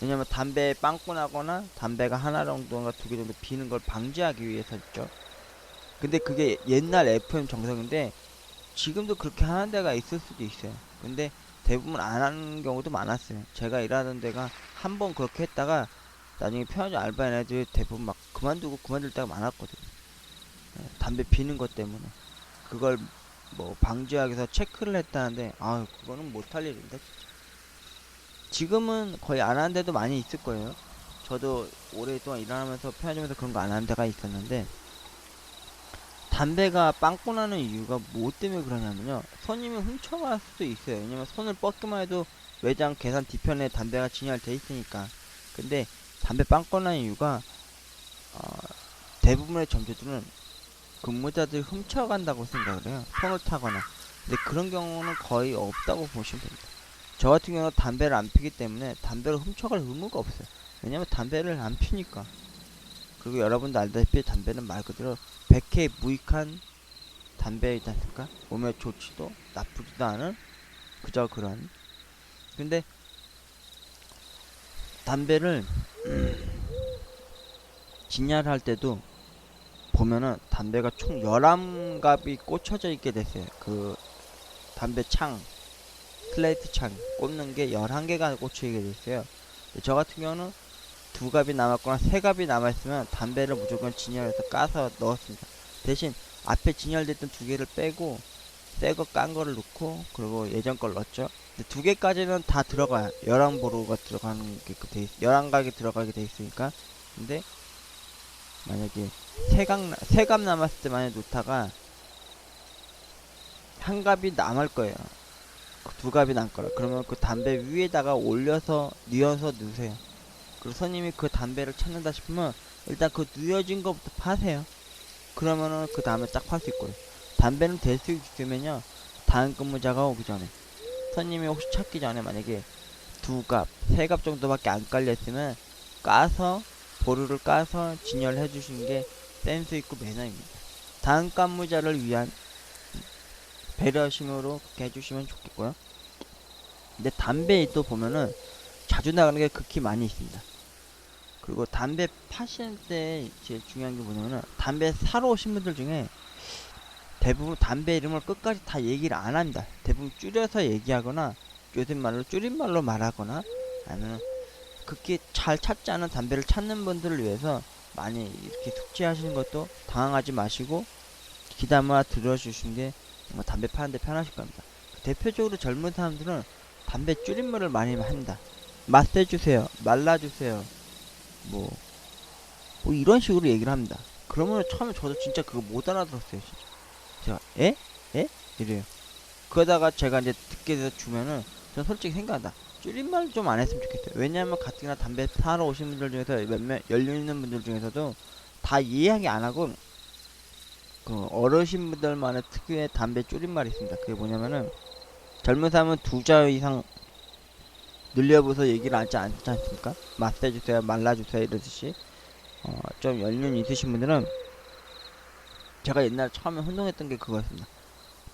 왜냐면 담배에 빵꾸 나거나 담배가 하나 정도가 두 개 정도 비는 걸 방지하기 위해서였죠. 근데 그게 옛날 FM 정석인데 지금도 그렇게 하는 데가 있을 수도 있어요. 근데 대부분 안 하는 경우도 많았어요. 제가 일하던 데가 한 번 그렇게 했다가 나중에 편의점 알바인 애들이 대부분 막 그만둘 때가 많았거든요. 담배 피는 것 때문에. 그걸 뭐 방지하기 위해서 체크를 했다는데, 그거는 못할 일인데. 지금은 거의 안 하는 데도 많이 있을 거예요. 저도 오랫동안 일하면서 편의점에서 그런 거 안 하는 데가 있었는데, 담배가 빵꾸 나는 이유가 뭐 때문에 그러냐면요. 손님이 훔쳐갈 수도 있어요. 왜냐면 손을 뻗기만 해도 매장 계산 뒤편에 담배가 진열돼 있으니까. 근데 담배 빵꾸 나는 이유가 대부분의 점주들은 근무자들이 훔쳐간다고 생각을 해요. 손을 타거나. 근데 그런 경우는 거의 없다고 보시면 됩니다. 저 같은 경우는 담배를 안 피기 때문에 담배를 훔쳐갈 의무가 없어요. 왜냐면 담배를 안 피니까. 그리고 여러분도 알다시피 담배는 말 그대로 100회 무익한 담배이지 않습니까? 몸에 좋지도 나쁘지도 않은 그저 그런. 근데 담배를 진열할 때도 보면은 담배가 총 11갑이 꽂혀져 있게 됐어요. 그 담배 창 슬레이트 창 꽂는 게 11개가 꽂혀있게 됐어요. 저 같은 경우는 2갑이 남았거나 3갑이 남아있으면 담배를 무조건 진열해서 까서 넣었습니다. 대신 앞에 진열됐던 두 개를 빼고 새 거 깐 거를 넣고 그리고 예전 걸 넣었죠. 근데 두 개까지는 다 들어가요. 11보루가 들어가는 게 열한 각이 들어가게 돼 있으니까. 근데 만약에 세갑 남았을 때 만약에 놓다가 한 갑이 남을 거예요. 그 두 갑이 남을 거라. 그러면 그 담배 위에다가 올려서 뉘어서 넣으세요. 그리고 손님이 그 담배를 찾는다 싶으면 일단 그 뉘어진 거부터 파세요. 그러면은 그 다음에 딱 팔 수 있고요. 담배는 될 수 있으면요, 다음 근무자가 오기 전에 손님이 혹시 찾기 전에 만약에 두 갑, 세 갑 정도밖에 안 깔려 있으면 까서 보루를 까서 진열해 주시는 게 센스 있고 매너입니다. 다음 근무자를 위한 배려심으로 그렇게 해주시면 좋겠고요. 근데 담배에 또 보면은 자주 나가는 게 극히 많이 있습니다. 그리고 담배 파시는 때 제일 중요한 게 뭐냐면은 담배 사러 오신 분들 중에 대부분 담배 이름을 끝까지 다 얘기를 안 합니다. 대부분 줄여서 얘기하거나 요즘 말로 줄임말로 말하거나 아니면 극히 잘 찾지 않은 담배를 찾는 분들을 위해서 많이 이렇게 숙지하시는 것도 당황하지 마시고 귀담아 들어주시는 게 담배 파는데 편하실 겁니다. 대표적으로 젊은 사람들은 담배 줄임말을 많이 합니다. 맛세주세요, 말라주세요, 뭐, 뭐 이런 식으로 얘기를 합니다. 그러면 처음에 저도 진짜 그거 못 알아들었어요. 진짜. 제가 에? 에? 이래요. 그러다가 제가 이제 듣게 돼서 주면은 전 솔직히 생각한다. 줄임말 좀 안 했으면 좋겠어요. 왜냐하면 가뜩이나 담배 사러 오신 분들 중에서 몇몇 열려 있는 분들 중에서도 다 이해하기 안 하고 그 어르신분들만의 특유의 담배 줄임말이 있습니다. 그게 뭐냐면은 젊은 사람은 두 자 이상 늘려보서 얘기를 하지 않지 않습니까? 맛세주세요, 말라주세요 이러듯이 좀 연륜 있으신 분들은 제가 옛날 처음에 혼동했던 게 그거였습니다.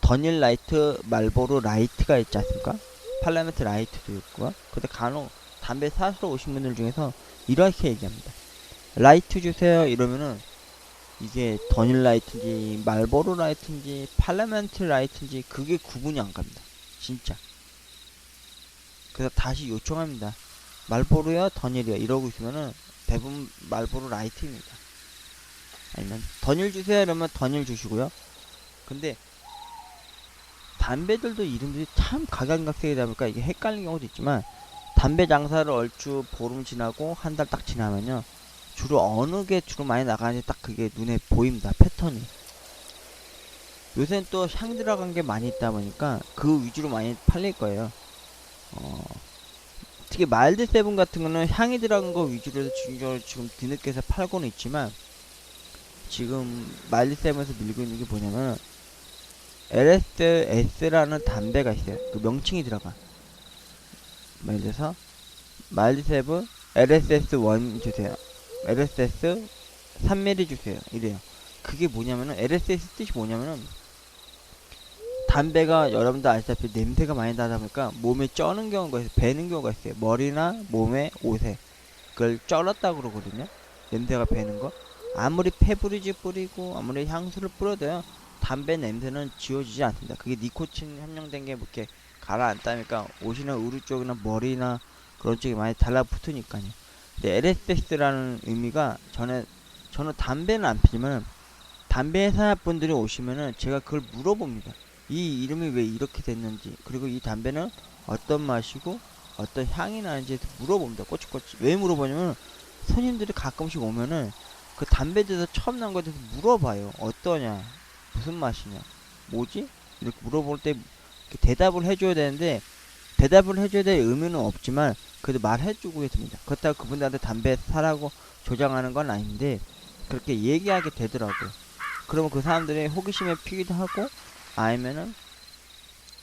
더닐 라이트, 말보로 라이트가 있지 않습니까? 팔라멘트 라이트도 있고요. 근데 간혹 담배 사서 오신 분들 중에서 이렇게 얘기합니다. 라이트 주세요 이러면은 이게 더닐 라이트인지 말보로 라이트인지 팔라멘트 라이트인지 그게 구분이 안 갑니다. 진짜. 그래서 다시 요청합니다. 말보로요, 더닐이요 이러고 있으면은 대부분 말보로 라이트입니다. 아니면 더닐 주세요 이러면 더닐 주시고요. 근데 담배들도 이름들이 참 각양각색이다 보니까 이게 헷갈리는 경우도 있지만 담배 장사를 얼추 보름 지나고 한 달 딱 지나면요 주로 어느 게 주로 많이 나가는지 딱 그게 눈에 보입니다. 패턴이. 요새는 또 향 들어간 게 많이 있다 보니까 그 위주로 많이 팔릴 거예요. 특히 마일드 세븐 같은 거는 향이 들어간 거 위주로 해서 지금 뒤늦게서 팔고는 있지만 지금 마일드 세븐에서 밀고 있는 게 뭐냐면 LSS라는 담배가 있어요. 그 명칭이 들어가. 예를 들어서 마일드 세븐 LSS1 주세요. LSS 3mm 주세요. 이래요. 그게 뭐냐면은 LSS 뜻이 뭐냐면은 담배가 여러분들 아시다시피 냄새가 많이 나다 보니까 몸에 쩌는 경우가 있어요. 배는 경우가 있어요. 머리나 몸에 옷에 그걸 쩔었다고 그러거든요. 냄새가 배는 거. 아무리 페브리즈 뿌리고 아무리 향수를 뿌려도요 담배 냄새는 지워지지 않습니다. 그게 니코틴 함량된 게 이렇게 가라앉다니까 옷이나 의류 쪽이나 머리나 그런 쪽이 많이 달라붙으니까요. 근데 LSS라는 의미가 저는 담배는 안 피지만 담배 회사분들이 오시면은 제가 그걸 물어봅니다. 이 이름이 왜 이렇게 됐는지 그리고 이 담배는 어떤 맛이고 어떤 향이 나는지 물어봅니다. 꼬치꼬치. 왜 물어보냐면 손님들이 가끔씩 오면은 그 담배에서 처음 난 거에 대해서 물어봐요. 어떠냐, 무슨 맛이냐, 뭐지? 이렇게 물어볼 때 대답을 해줘야 되는데 대답을 해줘야 될 의무는 없지만 그래도 말해주고 있습니다. 그렇다고 그분들한테 담배 사라고 조장하는 건 아닌데 그렇게 얘기하게 되더라고요. 그러면 그 사람들이 호기심에 피기도 하고 아니면은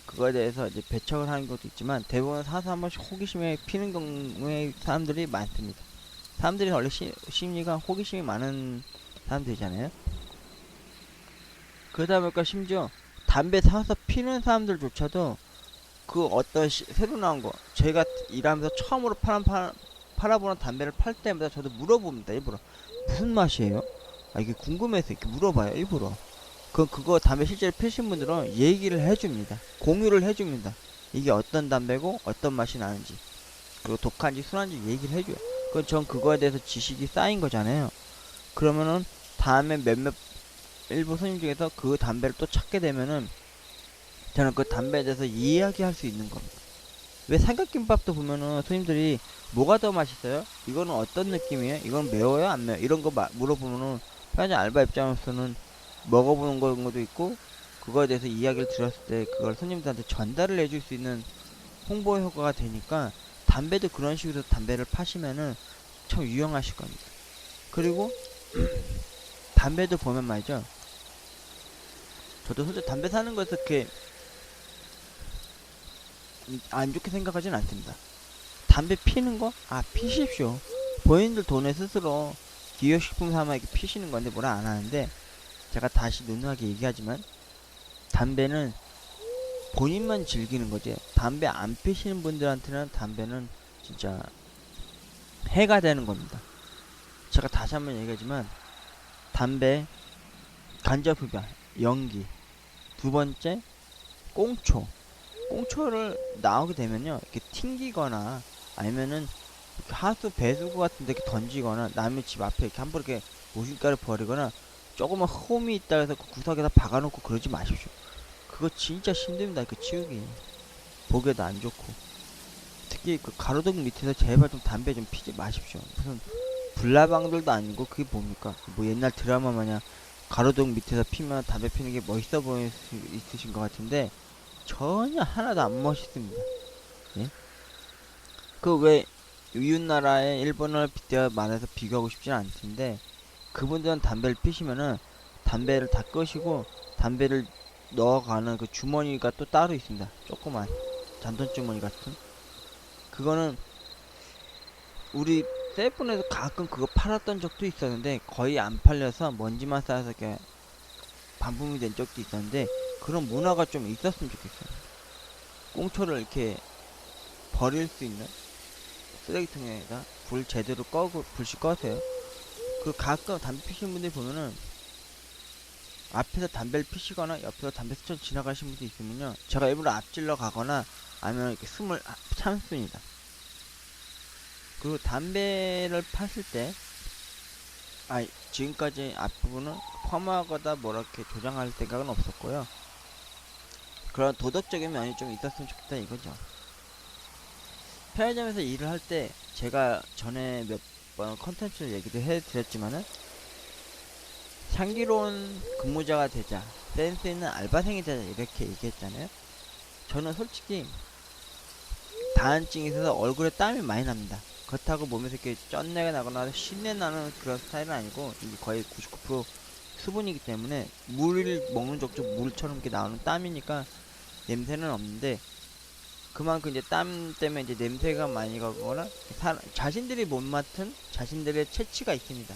그거에 대해서 이제 배척을 하는 것도 있지만 대부분 사서 한 번씩 호기심에 피는 경우에 사람들이 많습니다. 사람들이 원래 심리가 호기심이 많은 사람들이잖아요. 그러다 보니까 심지어 담배 사서 피는 사람들조차도 그 어떤 새로 나온 거 제가 일하면서 처음으로 팔아보는 담배를 팔 때마다 저도 물어봅니다. 일부러 무슨 맛이에요? 아 이게 궁금해서 이렇게 물어봐요. 일부러. 그거 담배 실제로 피신 분들은 얘기를 해줍니다. 공유를 해줍니다. 이게 어떤 담배고 어떤 맛이 나는지 그리고 독한지 순한지 얘기를 해줘요. 그건 전 그거에 대해서 지식이 쌓인 거잖아요. 그러면은 다음에 몇몇 일부 손님 중에서 그 담배를 또 찾게 되면은 저는 그 담배에 대해서 이야기할 수 있는 겁니다. 왜 삼각김밥도 보면은 손님들이 뭐가 더 맛있어요? 이거는 어떤 느낌이에요? 이건 매워요? 안 매워요? 이런 거 물어보면은 편의점 알바 입장에서는 먹어보는 것도 있고 그거에 대해서 이야기를 들었을 때 그걸 손님들한테 전달을 해줄 수 있는 홍보 효과가 되니까 담배도 그런 식으로 담배를 파시면은 참 유용하실 겁니다. 그리고 담배도 보면 말이죠. 저도 솔직히 담배 사는 것에서 그렇게 안 좋게 생각하진 않습니다. 담배 피는 거? 아, 피십시오. 본인들 돈에 스스로 기호식품 삼아 이렇게 피시는 건데 뭐라 안 하는데 제가 다시 누누하게 얘기하지만 담배는 본인만 즐기는 거지 담배 안 피시는 분들한테는 담배는 진짜 해가 되는 겁니다. 제가 다시 한번 얘기하지만 담배, 간접흡연, 연기, 두 번째 꽁초. 꽁초를 나오게 되면요 이렇게 튕기거나 아니면은 이렇게 하수 배수구 같은 데 이렇게 던지거나 남의 집 앞에 이렇게 함부로 이렇게 모신가를 버리거나 조그만 홈이 있다 해서 그 구석에다 박아놓고 그러지 마십시오. 그거 진짜 힘듭니다. 그 치우기 보기에도 안 좋고 특히 그 가로등 밑에서 제발 좀 담배 좀 피지 마십시오. 무슨 불나방들도 아니고 그게 뭡니까? 뭐 옛날 드라마 마냥 가로등 밑에서 피면 담배 피는 게 멋있어 보일 수 있으신 것 같은데 전혀 하나도 안 멋있습니다. 예? 그 왜 이웃나라의 일본을 빗대어 말해서 비교하고 싶지는 않던데 그분들은 담배를 피시면은 담배를 다 끄시고 담배를 넣어가는 그 주머니가 또 따로 있습니다. 조그만 잔돈 주머니 같은 그거는 우리 셀폰에서 가끔 그거 팔았던 적도 있었는데 거의 안 팔려서 먼지만 쌓여서 이렇게 반품이 된 적도 있었는데 그런 문화가 좀 있었으면 좋겠어요. 꽁초를 이렇게 버릴 수 있는 쓰레기통에다 불 제대로 꺼고 불씨 꺼세요. 그 가끔 담배 피시는 분들 보면은 앞에서 담배를 피시거나 옆에서 담배 스쳐 지나가시는 분도 있으면요 제가 일부러 앞질러 가거나 아니면 이렇게 숨을 참습니다. 그리고 담배를 팠을 때 지금까지 앞부분은 펌하거나 뭐렇게 조장할 생각은 없었고요. 그런 도덕적인 면이 좀 있었으면 좋겠다 이거죠. 편의점에서 일을 할 때 제가 전에 몇 번 컨텐츠 얘기도 해드렸지만은 향기로운 근무자가 되자 센스 있는 알바생이 되자 이렇게 얘기했잖아요. 저는 솔직히 다한증이 있어서 얼굴에 땀이 많이 납니다. 그렇다고 몸에서 이렇게 쩐내가 나거나 신내 나는 그런 스타일은 아니고 이게 거의 99% 수분이기 때문에 물을 먹는 족족 물처럼 이렇게 나오는 땀이니까 냄새는 없는데 그만큼 이제 땀 때문에 이제 냄새가 많이 가거나 자신들이 못 맡은 자신들의 체취가 있습니다.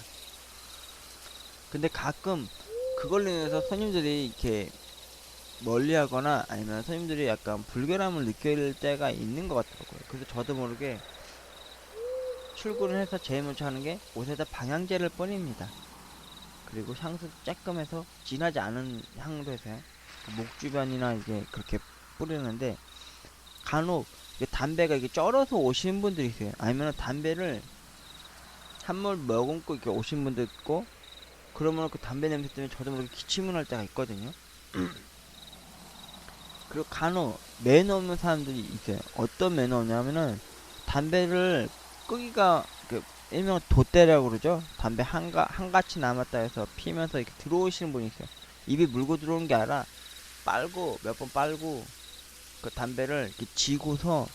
근데 가끔 그걸로 인해서 손님들이 이렇게 멀리하거나 아니면 손님들이 약간 불결함을 느낄 때가 있는 것 같더라고요. 그래서 저도 모르게 출근을 해서 제일 먼저 하는 게 옷에다 방향제를 뿌립니다. 그리고 향수 쬐끔해서 진하지 않은 향도 해서요. 목 주변이나 이제 그렇게 뿌리는데 간혹 담배가 이게 쩔어서 오시는 분들이 있어요. 아니면 담배를 한물 머금고 이렇게 오신 분도 있고 그러면 그 담배 냄새 때문에 저도 모르게 기침을 할 때가 있거든요. 그리고 간혹 매너 없는 사람들이 있어요. 어떤 매너 없냐면은 담배를 끄기가 일명 돛대라고 그러죠. 담배 한가치 남았다 해서 피면서 이렇게 들어오시는 분이 있어요. 입이 물고 들어오는 게 아니라 빨고 몇 번 빨고 그 담배를 이렇게 지고서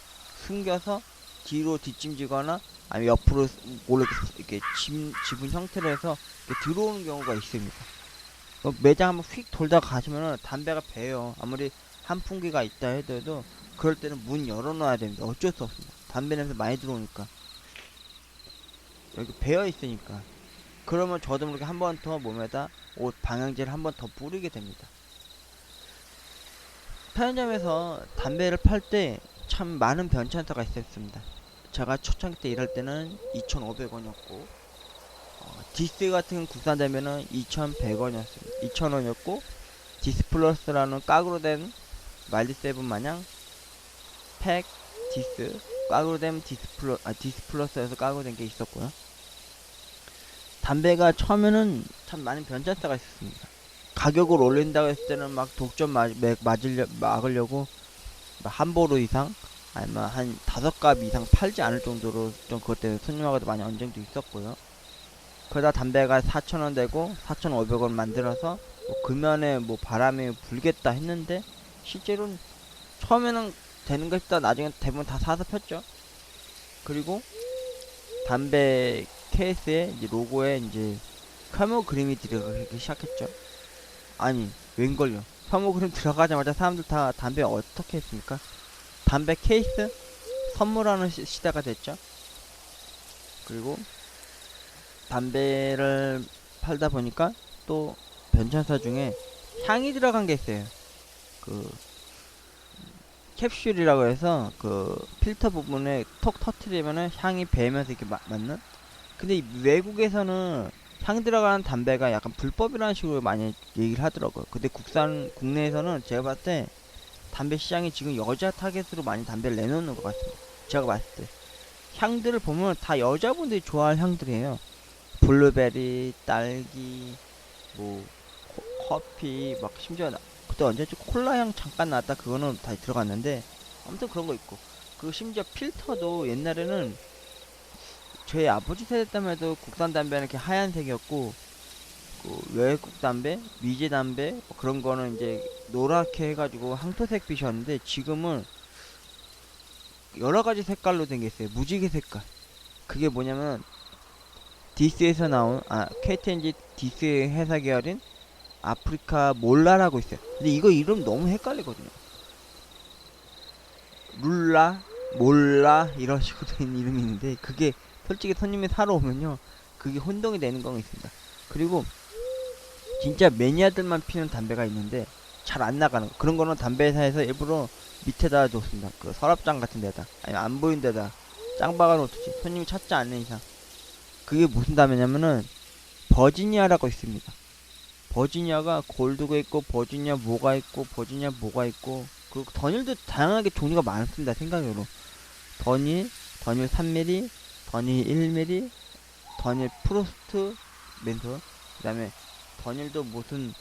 숨겨서 뒤로 뒷짐지거나 아니면 옆으로 몰래 이렇게 집은 형태로 해서 이렇게 들어오는 경우가 있습니다. 매장 한번 휙 돌다 가시면은 담배가 배요. 아무리 한풍기가 있다 해도 그럴 때는 문 열어놔야 됩니다. 어쩔 수 없습니다. 담배 냄새 많이 들어오니까 여기 배어 있으니까. 그러면 저도 모르게 한 번 더 몸에다 옷 방향제를 한 번 더 뿌리게 됩니다. 편의점에서 담배를 팔 때 참 많은 변천사가 있었습니다. 제가 초창기 때 일할 때는 2,500원이었고 디스 같은 국산 담배는 2,100원이었습니다. 2,000원이었고 디스플러스라는 깍으로 된 말디세븐 마냥 팩 디스 깍으로 된 디스플러스에서 깍으로 된 게 있었고요. 담배가 처음에는 참 많은 변천사가 있었습니다. 가격을 올린다고 했을 때는 막 독점 막으려고 한 보루 이상 아니면 한 5갑 이상 팔지 않을 정도로 좀 그것 때문에 손님하고도 많이 언쟁도 있었고요. 그러다 담배가 4,000원 되고 4,500원 만들어서 뭐 금연에 뭐 바람이 불겠다 했는데 실제로는 처음에는 되는 거 싶다 나중에 대부분 다 사서 폈죠. 그리고 담배 케이스에 이제 로고에 이제 혐오 그림이 들어가기 시작했죠. 아니 웬걸요. 혐오 그림 들어가자마자 사람들 다 담배 어떻게 했습니까? 담배 케이스 선물하는 시대가 됐죠. 그리고 담배를 팔다 보니까 또 변천사 중에 향이 들어간 게 있어요. 그 캡슐이라고 해서 그 필터 부분에 톡 터트리면은 향이 배면서 이렇게 맞는. 근데 외국에서는 향 들어가는 담배가 약간 불법이라는 식으로 많이 얘기를 하더라고요. 근데 국내에서는 제가 봤을 때 담배 시장이 지금 여자 타겟으로 많이 담배를 내놓는 것 같습니다. 제가 봤을 때 향들을 보면 다 여자분들이 좋아할 향들이에요. 블루베리, 딸기, 뭐 커피, 막 심지어 그때 언제지 콜라 향 잠깐 나왔다. 그거는 다 들어갔는데 아무튼 그런 거 있고, 그 심지어 필터도 옛날에는 저희 아버지 세대 때만 해도 국산 담배는 이렇게 하얀색이었고, 그 외국 담배, 미제 담배 뭐 그런 거는 이제 노랗게 해가지고 황토색 빛이었는데 지금은 여러 가지 색깔로 된 게 있어요. 무지개 색깔. 그게 뭐냐면 디스에서 나온 KTNG 디스 회사 계열인 아프리카 몰라라고 있어요. 근데 이거 이름 너무 헷갈리거든요. 룰라, 몰라 이런 식으로 된 이름이 있는데 그게 솔직히 손님이 사러 오면요 그게 혼동이 되는 거 있습니다. 그리고 진짜 매니아들만 피는 담배가 있는데 잘 안 나가는 거. 그런 거는 담배 회사에서 일부러 밑에다 뒀습니다. 그 서랍장 같은 데다 아니면 안 보이는 데다 짱 박아 놓듯이 손님이 찾지 않는 이상. 그게 무슨 담배냐면은 버지니아라고 있습니다. 버지니아가 골드가 있고 버지니아 뭐가 있고 버지니아 뭐가 있고, 그 더닐도 다양하게 종류가 많습니다. 생각으로 더닐 3mm, 더닐 1mm, 더닐 프로스트 멘톨, 그 다음에 더닐도 무슨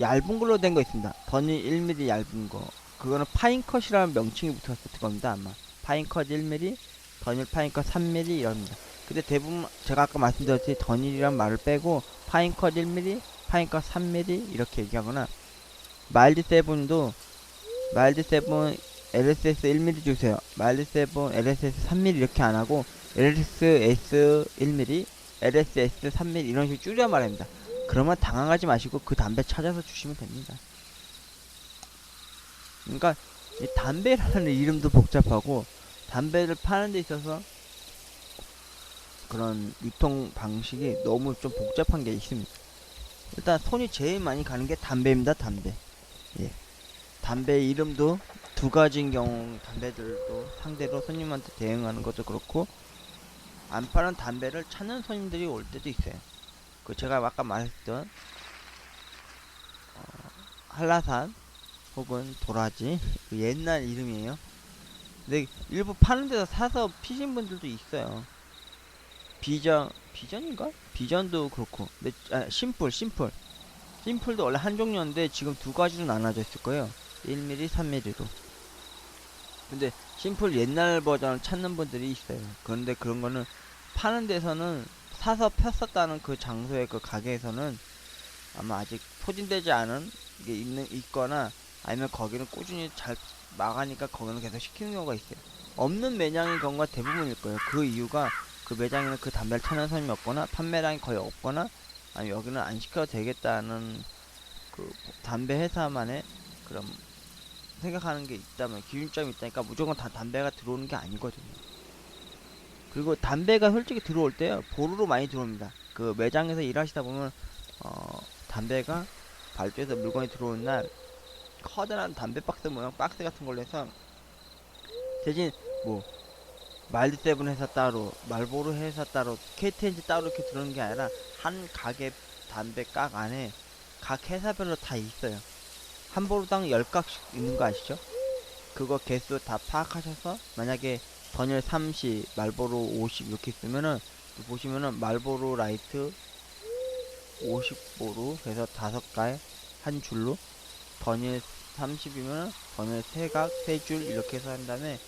얇은 걸로 된 거 있습니다. 더닐 1mm 얇은 거, 그거는 파인컷이라는 명칭이 붙었을 겁니다. 아마 파인컷 1mm, 더닐 파인컷 3mm 이럽니다. 근데 대부분 제가 아까 말씀드렸듯이 더닐이란 말을 빼고 파인컷 1mm, 파인컷 3mm 이렇게 얘기하거나, 마일드 세븐도 마일드 세븐 LSS 1mm 주세요, 마일드 세븐 LSS 3mm 이렇게 안하고 LSS 1mm, LSS 3mm 이런 식으로 줄여 말합니다. 그러면 당황하지 마시고 그 담배 찾아서 주시면 됩니다. 그러니까 이 담배라는 이름도 복잡하고 담배를 파는 데 있어서 그런 유통 방식이 너무 좀 복잡한 게 있습니다. 일단 손이 제일 많이 가는 게 담배입니다. 담배. 예. 담배 이름도 두 가지인 경우 담배들도 상대로 손님한테 대응하는 것도 그렇고, 안 파는 담배를 찾는 손님들이 올 때도 있어요. 그 제가 아까 말했던 한라산 혹은 도라지, 그 옛날 이름이에요. 근데 일부 파는 데서 사서 피신 분들도 있어요. 비전인가? 비전도 그렇고. 근데 심플도 원래 한 종류인데 지금 두 가지로 나눠져 있을 거예요. 1mm, 3mm로. 근데 심플 옛날 버전을 찾는 분들이 있어요. 그런데 그런 거는 파는 데서는 사서 폈었다는 그 장소의 그 가게에서는 아마 아직 소진되지 않은 게 있거나, 아니면 거기는 꾸준히 잘 망하니까 거기는 계속 시키는 경우가 있어요. 없는 매장인 경우가 대부분일 거예요. 그 이유가 그 매장에는 그 담배를 찾는 사람이 없거나 판매량이 거의 없거나, 아니면 여기는 안 시켜도 되겠다는 그 담배 회사만의 그런 생각하는 게 있다면, 기준점이 있다니까 무조건 다 담배가 들어오는 게 아니거든요. 그리고 담배가 솔직히 들어올 때요 보루로 많이 들어옵니다. 그 매장에서 일하시다 보면 담배가 발주해서 물건이 들어오는 날 커다란 담배 박스 모양 박스 같은 걸로 해서, 대신 뭐 마일드 세븐 회사 따로, 말보로 회사 따로, KTNG 따로 이렇게 들어오는 게 아니라 한 가게 담배 각 안에 각 회사별로 다 있어요. 한 보루당 10각씩 있는 거 아시죠? 그거 개수 다 파악하셔서 만약에 더닐 30, 말보로 50 이렇게 있으면은 보시면은 말보로 라이트 50보루 해서 5가에 한 줄로, 번일 30이면 번일 세각 3줄 이렇게 해서 한 다음에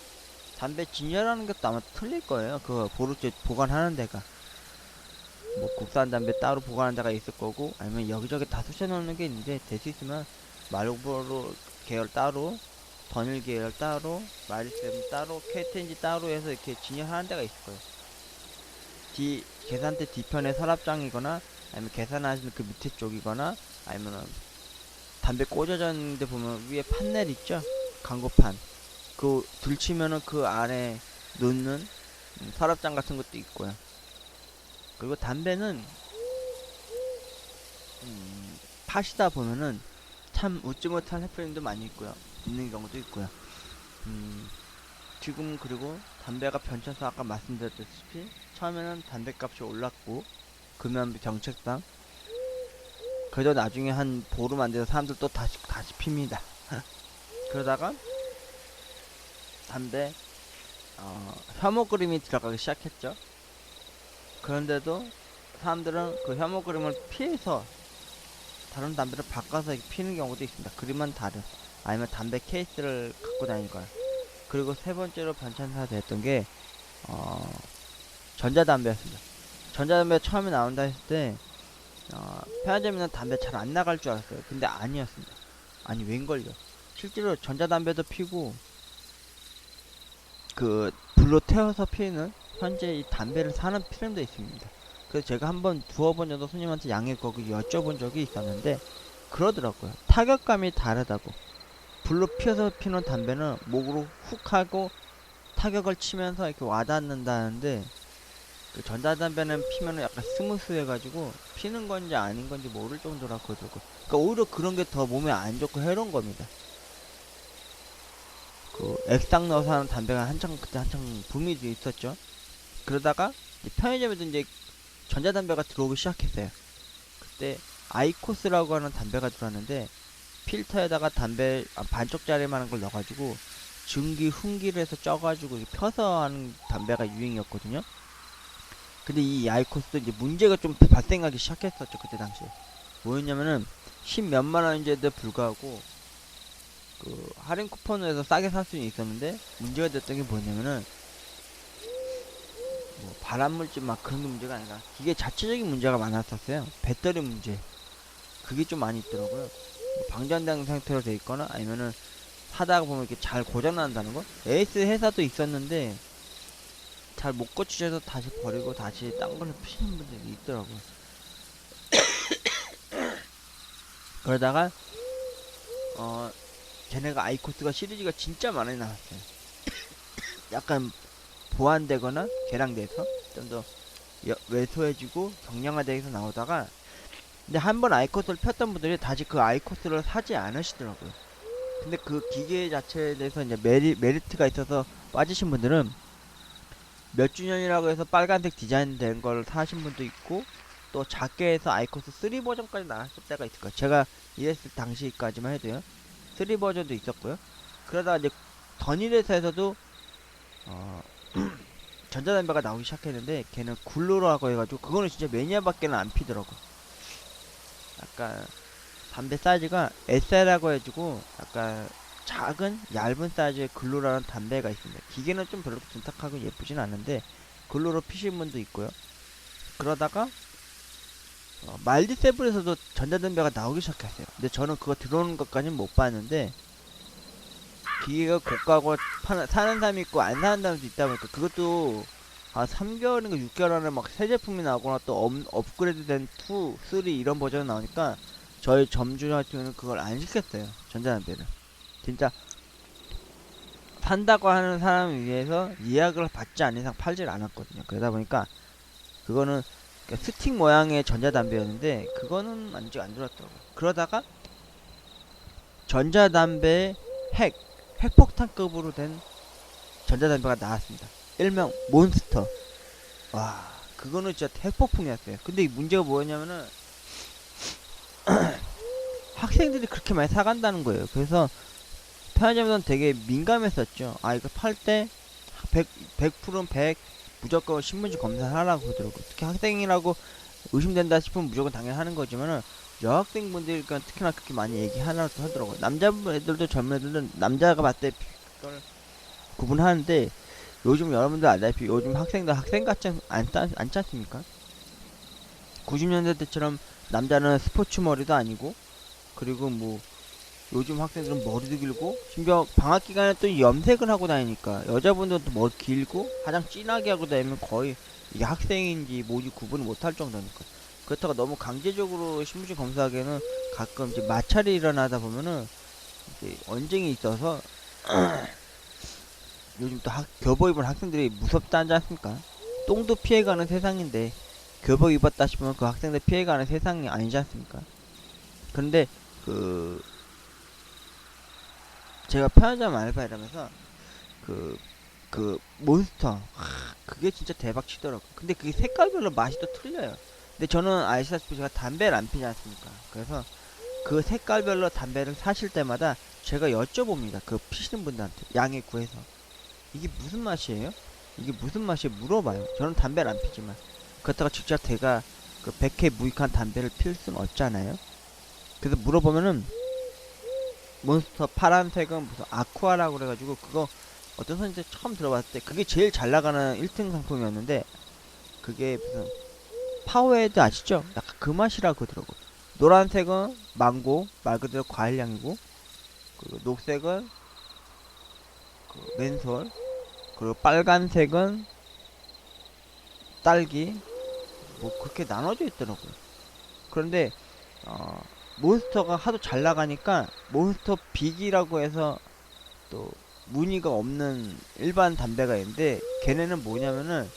담배 진열하는 것도 아마 틀릴 거예요. 그거 보루째 보관하는 데가 뭐 국산 담배 따로 보관하는 데가 있을 거고, 아니면 여기저기 다 쑤셔 넣는 게 있는데, 될 수 있으면 말보로 계열 따로, 번일 계열 따로, 마리스템 따로, 케이텐지 따로 해서 이렇게 진열하는 데가 있을 거예요. 계산대 뒤편에 서랍장이거나, 아니면 계산하시는 그 밑에 쪽이거나, 아니면 담배 꽂아져 있는데 보면 위에 판넬 있죠? 광고판. 그 들치면은 그 안에 놓는 서랍장 같은 것도 있고요. 그리고 담배는 파시다 보면은 참 웃지 못할 해프닝도 많이 있는 경우도 있고요. 지금 그리고 담배가 변천사 아까 말씀드렸다시피 처음에는 담배값이 올랐고 금연비 정책상, 그래도 나중에 한 보름 안 돼서 사람들 또 다시 핍니다. 그러다가 담배 혐오 그림이 들어가기 시작했죠. 그런데도 사람들은 그 혐오 그림을 피해서 다른 담배를 바꿔서 피는 경우도 있습니다. 그림은 다른, 아니면 담배 케이스를 갖고 다니거나. 그리고 세 번째로 변천사가 됐던 게 전자담배였습니다. 전자담배 처음에 나온다 했을 때 편의점에는 담배 잘 안 나갈 줄 알았어요. 근데 아니었습니다. 아니 웬걸요. 실제로 전자담배도 피고 그 불로 태워서 피는 현재 이 담배를 사는 필름도 있습니다. 그래서 제가 한번 두어 번 정도 손님한테 양해 거기 여쭤본 적이 있었는데 그러더라고요. 타격감이 다르다고. 불로 피워서 피는 담배는 목으로 훅 하고 타격을 치면서 이렇게 와닿는다는데, 그 전자담배는 피면은 약간 스무스해가지고 피는 건지 아닌 건지 모를 정도라고 그러더라고요. 그러니까 오히려 그런 게 더 몸에 안 좋고 해로운 겁니다. 그 액상 넣어서 하는 담배가 그때 한창 붐이 있었죠. 그러다가 이제 편의점에도 이제 전자담배가 들어오기 시작했어요. 그때 아이코스라고 하는 담배가 들어왔는데, 필터에다가 담배 반쪽짜리만한 걸 넣어가지고 증기 훈기를 해서 쪄가지고 펴서 하는 담배가 유행이었거든요. 근데 이 아이코스도 이제 문제가 좀 발생하기 시작했었죠. 그때 당시에 뭐였냐면은 10몇만 원인데도 불구하고 그 할인 쿠폰을 해서 싸게 살 수는 있었는데, 문제가 됐던 게 뭐냐면은 뭐 발암물질 막 그런 게 문제가 아니라 기계 자체적인 문제가 많았었어요. 배터리 문제, 그게 좀 많이 있더라고요. 뭐 방전된 상태로 돼 있거나, 아니면은 하다가 보면 이렇게 잘 고장난다는 거. 에이스 회사도 있었는데 잘 못 고치셔서 다시 버리고 다시 딴 걸로 피시는 분들이 있더라고요. 그러다가 걔네가 아이코스가 시리즈가 진짜 많이 나왔어요. 약간 보완되거나 개량돼서 좀 더 왜소해지고 경량화돼서 나오다가, 근데 한번 아이코스를 폈던 분들이 다시 그 아이코스를 사지 않으시더라고요. 근데 그 기계 자체에 대해서 이제 메리트가 있어서 빠지신 분들은 몇 주년이라고 해서 빨간색 디자인 된 걸 사신 분도 있고, 또 작게 해서 아이코스 3 버전까지 나왔을 때가 있을 거예요. 제가 이랬을 당시까지만 해도요. 3 버전도 있었고요. 그러다가 이제 더니레스에서도 전자담배가 나오기 시작했는데, 걔는 굴로라고 해가지고 그거는 진짜 매니아밖에는 안 피더라고. 약간 담배 사이즈가 SL라고 해가지고 약간 작은 얇은 사이즈의 글로라는 담배가 있습니다. 기계는 좀 별로 둔탁하고 예쁘진 않은데 글로로 피신 분도 있고요. 그러다가 말디세븐에서도 전자담배가 나오기 시작했어요. 근데 저는 그거 들어오는 것까지는 못 봤는데, 기계가 고가고 사는 사람이 있고 안 사는 사람도 있다 보니까 그것도 3개월인가 6개월 안에 막 새 제품이 나오거나 또 업그레이드 된 2, 3 이런 버전이 나오니까 저희 점주 같은 경우는 그걸 안 시켰어요. 전자담배를 진짜 산다고 하는 사람을 위해서 예약을 받지 않은 이상 팔질 않았거든요. 그러다 보니까 그거는 스틱 모양의 전자담배였는데 그거는 아직 안 들어왔더라고요. 그러다가 전자담배의 핵폭탄급으로 된 전자담배가 나왔습니다. 일명 몬스터. 와, 그거는 진짜 핵폭풍이었어요. 근데 이 문제가 뭐였냐면은 학생들이 그렇게 많이 사간다는 거예요. 그래서 편의점에서는 되게 민감했었죠. 아, 이거 팔 때 100%는 100 무조건 신문지 검사하라고 그러더라고요. 특히 학생이라고 의심된다 싶으면 무조건 당연히 하는 거지만은 여학생분들이 특히나 그렇게 많이 하더라고요. 남자분 애들도 젊은 애들은 남자가 봤을 때 그걸 구분하는데, 요즘 여러분들 알다시피 요즘 학생들 학생 같지 않지 않습니까? 90년대 때처럼 남자는 스포츠 머리도 아니고, 그리고 뭐 요즘 학생들은 머리도 길고, 심지어 방학 기간에 또 염색을 하고 다니니까 여자분들도 머리 길고 화장 진하게 하고 다니면 거의 이게 학생인지 뭐지 구분을 못할 정도니까. 그렇다고 너무 강제적으로 신분증 검사하기에는 가끔 이제 마찰이 일어나다 보면은 이제 언쟁이 있어서 요즘 또 교복 입은 학생들이 무섭다 하지 않습니까? 똥도 피해가는 세상인데 교복 입었다 싶으면 그 학생들 피해가는 세상이 아니지 않습니까? 그런데 그 제가 편의점 알바이라면서 몬스터, 그게 진짜 대박 치더라고. 근데 그게 색깔별로 맛이 또 틀려요. 근데 저는 아시다시피 제가 담배를 안 피지 않습니까? 그래서 그 색깔별로 담배를 사실 때마다 제가 여쭤봅니다. 그 피시는 분들한테 양해 구해서 이게 무슨 맛이에요? 이게 무슨 맛이에요? 물어봐요. 저는 담배를 안 피지만 그렇다고 직접 제가 그 100회 무익한 담배를 필 수는 없잖아요. 그래서 물어보면은 몬스터 파란색은 무슨 아쿠아라고 그래가지고, 그거 어떤 선지 처음 들어봤을 때 그게 제일 잘 나가는 1등 상품이었는데, 그게 무슨 파워헤드 아시죠? 약간 그 맛이라고 그러더라고. 노란색은 망고, 말 그대로 과일향이고, 그리고 녹색은 그 맨솔, 그리고 빨간색은 딸기, 뭐 그렇게 나눠져 있더라고요. 그런데 몬스터가 하도 잘 나가니까 몬스터 빅이라고 해서 또 무늬가 없는 일반 담배가 있는데, 걔네는 뭐냐면은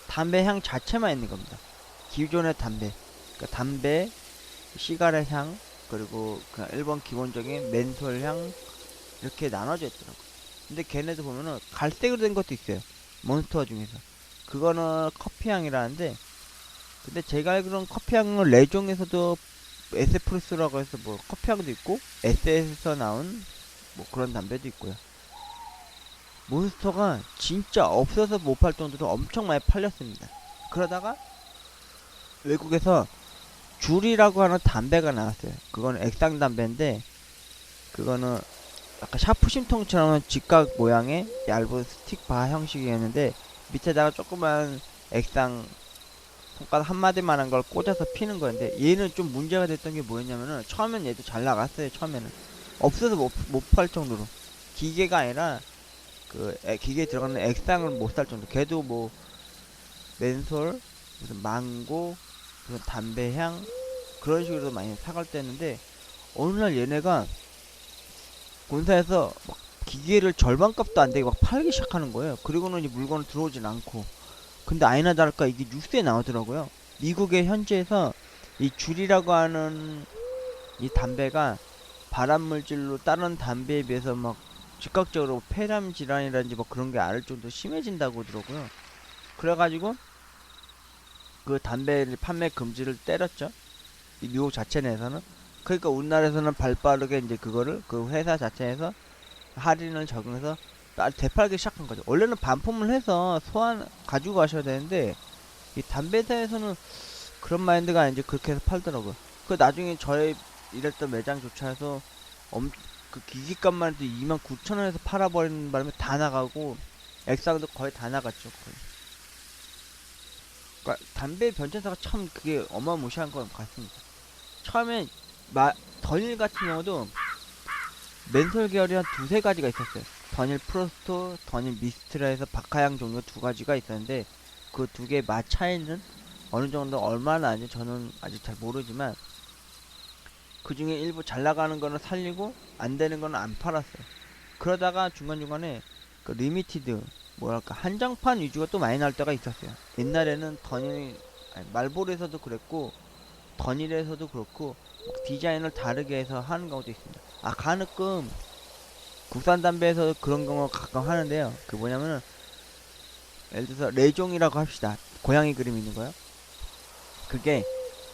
담배 향 자체만 있는 겁니다. 기존의 담배, 그러니까 담배, 시가렛 향, 그리고 그냥 일본 기본적인 멘솔 향, 이렇게 나눠져 있더라고. 근데 걔네도 보면은 갈색으로 된 것도 있어요. 몬스터 중에서. 그거는 커피 향이라는데, 근데 제가 알기로는 커피 향은 레종에서도 에스프레소라고 해서 뭐 커피 향도 있고, 에스에서 나온 뭐 그런 담배도 있고요. 몬스터가 진짜 없어서 못 팔 정도로 엄청 많이 팔렸습니다. 그러다가 외국에서 줄이라고 하는 담배가 나왔어요. 그거는 액상 담배인데, 그거는 약간 샤프심통처럼 직각 모양의 얇은 스틱 바 형식이었는데, 밑에다가 조그만 액상 손가락 한 마디만한 걸 꽂아서 피는 거였는데, 얘는 좀 문제가 됐던 게 뭐였냐면은, 처음엔 얘도 잘 나갔어요. 처음에는 없어서 못 팔 정도로. 기계가 아니라 기계에 들어가는 액상을 못 살 정도. 걔도 뭐 맨솔, 무슨 망고, 무슨 담배향, 그런 식으로 많이 사갈 때였는데, 어느 날 얘네가 본사에서 막 기계를 절반값도 안 되게 막 팔기 시작하는 거예요. 그리고는 이 물건을 들어오진 않고. 근데 아니나 다를까 이게 뉴스에 나오더라고요. 미국의 현지에서 이 줄이라고 하는 이 담배가 발암물질로 다른 담배에 비해서 막 즉각적으로 폐렴 질환이라든지 뭐 그런 게 앓을 정도 심해진다고 그러더라고요. 그래가지고 그 담배 판매 금지를 때렸죠. 이 미국 자체 내에서는. 그러니까 우리나라에서는 발빠르게 이제 그거를 그 회사 자체에서 할인을 적용해서 되팔기 시작한 거죠. 원래는 반품을 해서 소환 가지고 가셔야 되는데, 이 담배사에서는 그런 마인드가 아닌지 그렇게 해서 팔더라고요. 그 나중에 저희 일했던 매장조차 해서 그 기기값만 해도 29,000원에서 팔아버리는 바람에 다 나가고, 액상도 거의 다 나갔죠. 거의. 그러니까 담배 변천사가 참 그게 어마무시한 것 같습니다. 처음에 더닐 같은 경우도 맨솔 계열이 한 두세 가지가 있었어요. 더닐 프로스토, 더닐 미스트라 해서 박하향 종류 두 가지가 있었는데, 그 두 개의 맛 차이는 어느 정도 얼마나 하는지 저는 아직 잘 모르지만, 그 중에 일부 잘 나가는 거는 살리고 안 되는 거는 안 팔았어요. 그러다가 중간중간에 그 리미티드, 뭐랄까 한정판 위주가 또 많이 나올 때가 있었어요. 옛날에는 말보로에서도 그랬고 더닐에서도 그렇고 디자인을 다르게 해서 하는 경우도 있습니다. 가끔 국산 담배에서 그런 경우가 가끔 하는데요. 그 뭐냐면은 예를 들어서 레종이라고 합시다. 고양이 그림 있는 거요. 그게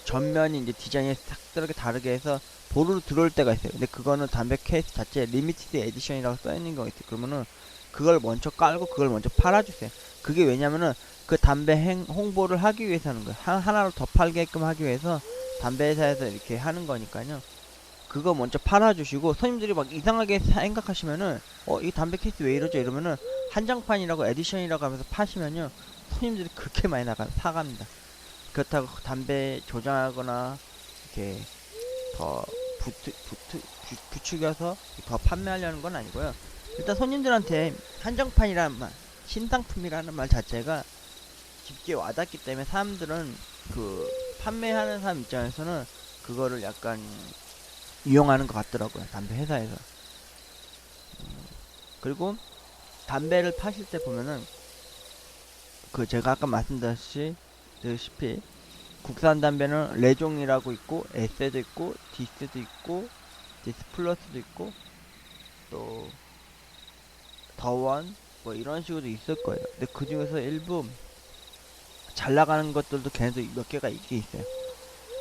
전면이 이제 디자인이 싹 다르게 해서 보루로 들어올 때가 있어요. 근데 그거는 담배 케이스 자체에 리미티드 에디션이라고 써있는 거 있어요. 그러면은 그걸 먼저 깔고 그걸 먼저 팔아주세요. 그게 왜냐면은 그 담배 홍보를 하기 위해서 하는 거예요. 하나로 더 팔게끔 하기 위해서 담배 회사에서 이렇게 하는 거니까요. 그거 먼저 팔아주시고, 손님들이 막 이상하게 생각하시면은 이 담배 케이스 왜 이러죠 이러면은 한정판이라고 에디션이라고 하면서 파시면요 손님들이 그렇게 많이 사갑니다. 그렇다고 담배 조장하거나 이렇게 더 부추겨서 더 판매하려는 건 아니고요. 일단 손님들한테 한정판이라는 말, 신상품이라는 말 자체가 깊게 와닿기 때문에 사람들은 그 판매하는 사람 입장에서는 그거를 약간 이용하는 것 같더라고요. 담배 회사에서. 그리고 담배를 파실 때 보면은 그 제가 아까 말씀드렸다시피 국산 담배는 레종이라고 있고 에세도 있고 디스도 있고 디스플러스도 있고 또 더원 뭐 이런 식으로 있을 거예요. 근데 그 중에서 일부 잘 나가는 것들도 걔네도 몇 개가 있긴 있어요.